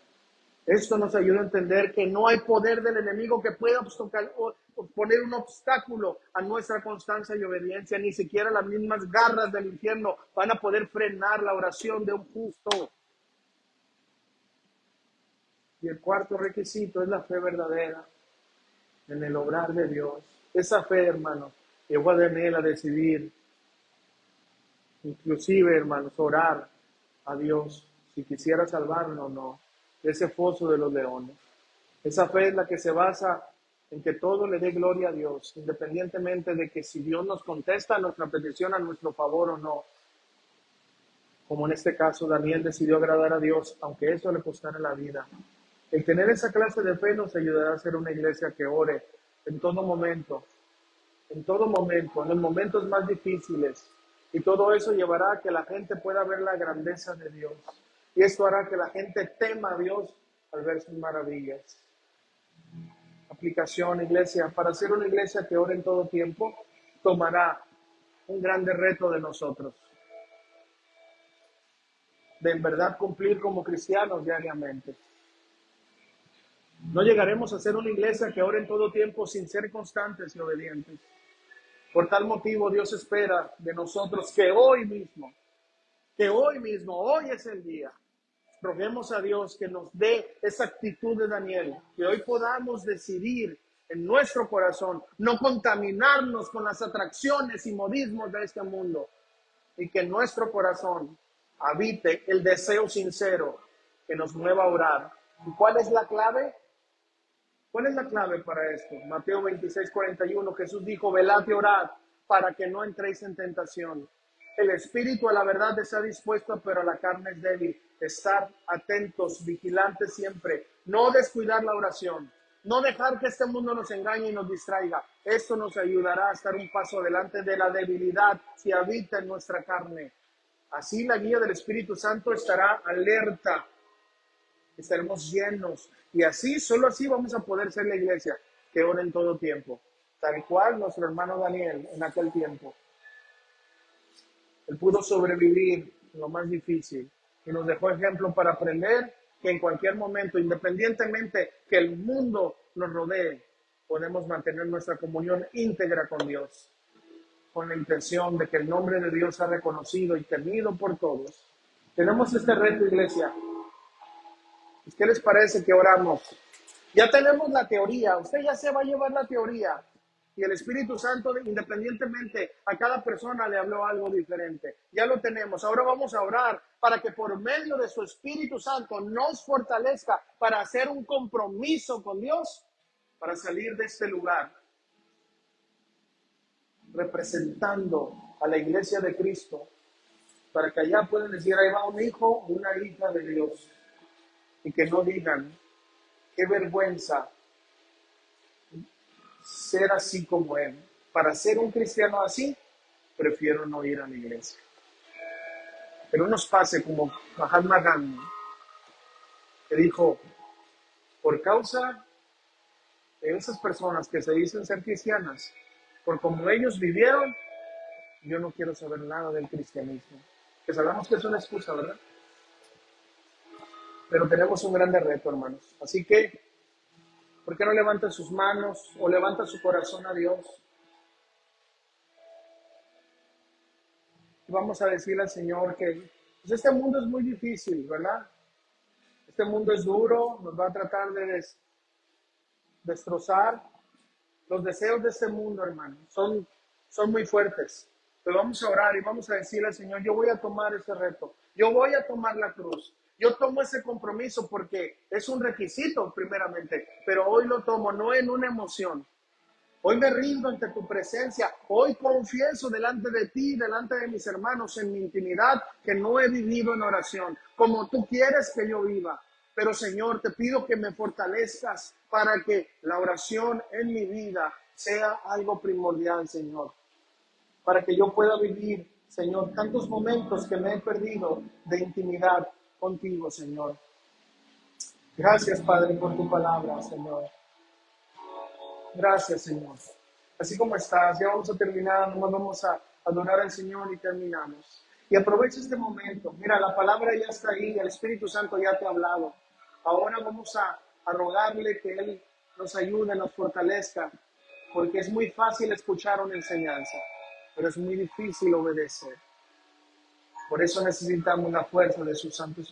Esto nos ayuda a entender que no hay poder del enemigo que pueda poner un obstáculo a nuestra constancia y obediencia. Ni siquiera las mismas garras del infierno van a poder frenar la oración de un justo. Y el cuarto requisito es la fe verdadera en el obrar de Dios. Esa fe, hermanos, llevó a Daniel a decidir, inclusive, hermanos, orar a Dios si quisiera salvarlo o no de ese foso de los leones. Esa fe es la que se basa en que todo le dé gloria a Dios, independientemente de que si Dios nos contesta nuestra petición a nuestro favor o no. Como en este caso, Daniel decidió agradar a Dios, aunque eso le costara la vida. El tener esa clase de fe nos ayudará a ser una iglesia que ore en todo momento, en los momentos más difíciles. Y todo eso llevará a que la gente pueda ver la grandeza de Dios. Y esto hará que la gente tema a Dios al ver sus maravillas. Aplicación, iglesia. Para ser una iglesia que ore en todo tiempo, tomará un grande reto de nosotros. De en verdad cumplir como cristianos diariamente. No llegaremos a ser una iglesia que ore en todo tiempo sin ser constantes y obedientes. Por tal motivo, Dios espera de nosotros que hoy mismo, hoy es el día, roguemos a Dios que nos dé esa actitud de Daniel, que hoy podamos decidir en nuestro corazón no contaminarnos con las atracciones y modismos de este mundo y que en nuestro corazón habite el deseo sincero que nos mueva a orar. ¿Y cuál es la clave? ¿Cuál es la clave para esto? Mateo 26:41, Jesús dijo, velad y orad para que no entréis en tentación. El espíritu a la verdad está dispuesto, pero la carne es débil. Estar atentos, vigilantes siempre. No descuidar la oración. No dejar que este mundo nos engañe y nos distraiga. Esto nos ayudará a estar un paso adelante de la debilidad si habita en nuestra carne. Así la guía del Espíritu Santo estará alerta. Estaremos llenos. Y así, solo así vamos a poder ser la iglesia que ora en todo tiempo. Tal cual nuestro hermano Daniel en aquel tiempo. Él pudo sobrevivir en lo más difícil y nos dejó ejemplo para aprender que en cualquier momento, independientemente que el mundo nos rodee, podemos mantener nuestra comunión íntegra con Dios, con la intención de que el nombre de Dios sea reconocido y temido por todos. Tenemos este reto, iglesia. ¿Qué les parece que oramos? Ya tenemos la teoría, usted ya se va a llevar la teoría. Y el Espíritu Santo, independientemente, a cada persona le habló algo diferente. Ya lo tenemos. Ahora vamos a orar para que por medio de su Espíritu Santo nos fortalezca para hacer un compromiso con Dios, para salir de este lugar, representando a la iglesia de Cristo, para que allá puedan decir, ahí va un hijo o una hija de Dios. Y que no digan, qué vergüenza ser así como él. Para ser un cristiano así, prefiero no ir a la iglesia. Pero nos pase como Mahatma Gandhi, que dijo, por causa de esas personas que se dicen ser cristianas, por como ellos vivieron, yo no quiero saber nada del cristianismo. Que sabemos que es una excusa, ¿verdad? Pero tenemos un grande reto, hermanos. Así que, ¿por qué no levanta sus manos o levanta su corazón a Dios? Y vamos a decirle al Señor que pues este mundo es muy difícil, ¿verdad? Este mundo es duro, nos va a tratar de destrozar. Los deseos de este mundo, hermano, son muy fuertes. Pero vamos a orar y vamos a decirle al Señor, yo voy a tomar ese reto, yo voy a tomar la cruz. Yo tomo ese compromiso porque es un requisito primeramente, pero hoy lo tomo no en una emoción. Hoy me rindo ante tu presencia. Hoy confieso delante de ti, delante de mis hermanos, en mi intimidad, que no he vivido en oración como tú quieres que yo viva. Pero Señor, te pido que me fortalezcas para que la oración en mi vida sea algo primordial, Señor. Para que yo pueda vivir Señor, tantos momentos que me he perdido de intimidad contigo, Señor. Gracias, Padre, por tu palabra, Señor. Gracias, Señor. Así como estás, ya vamos a terminar, nomás vamos a adorar al Señor y terminamos. Y aprovecha este momento. Mira, la palabra ya está ahí, el Espíritu Santo ya te ha hablado. Ahora vamos a rogarle que Él nos ayude, nos fortalezca, porque es muy fácil escuchar una enseñanza, pero es muy difícil obedecer. Por eso necesitamos la fuerza de su Santo Espíritu.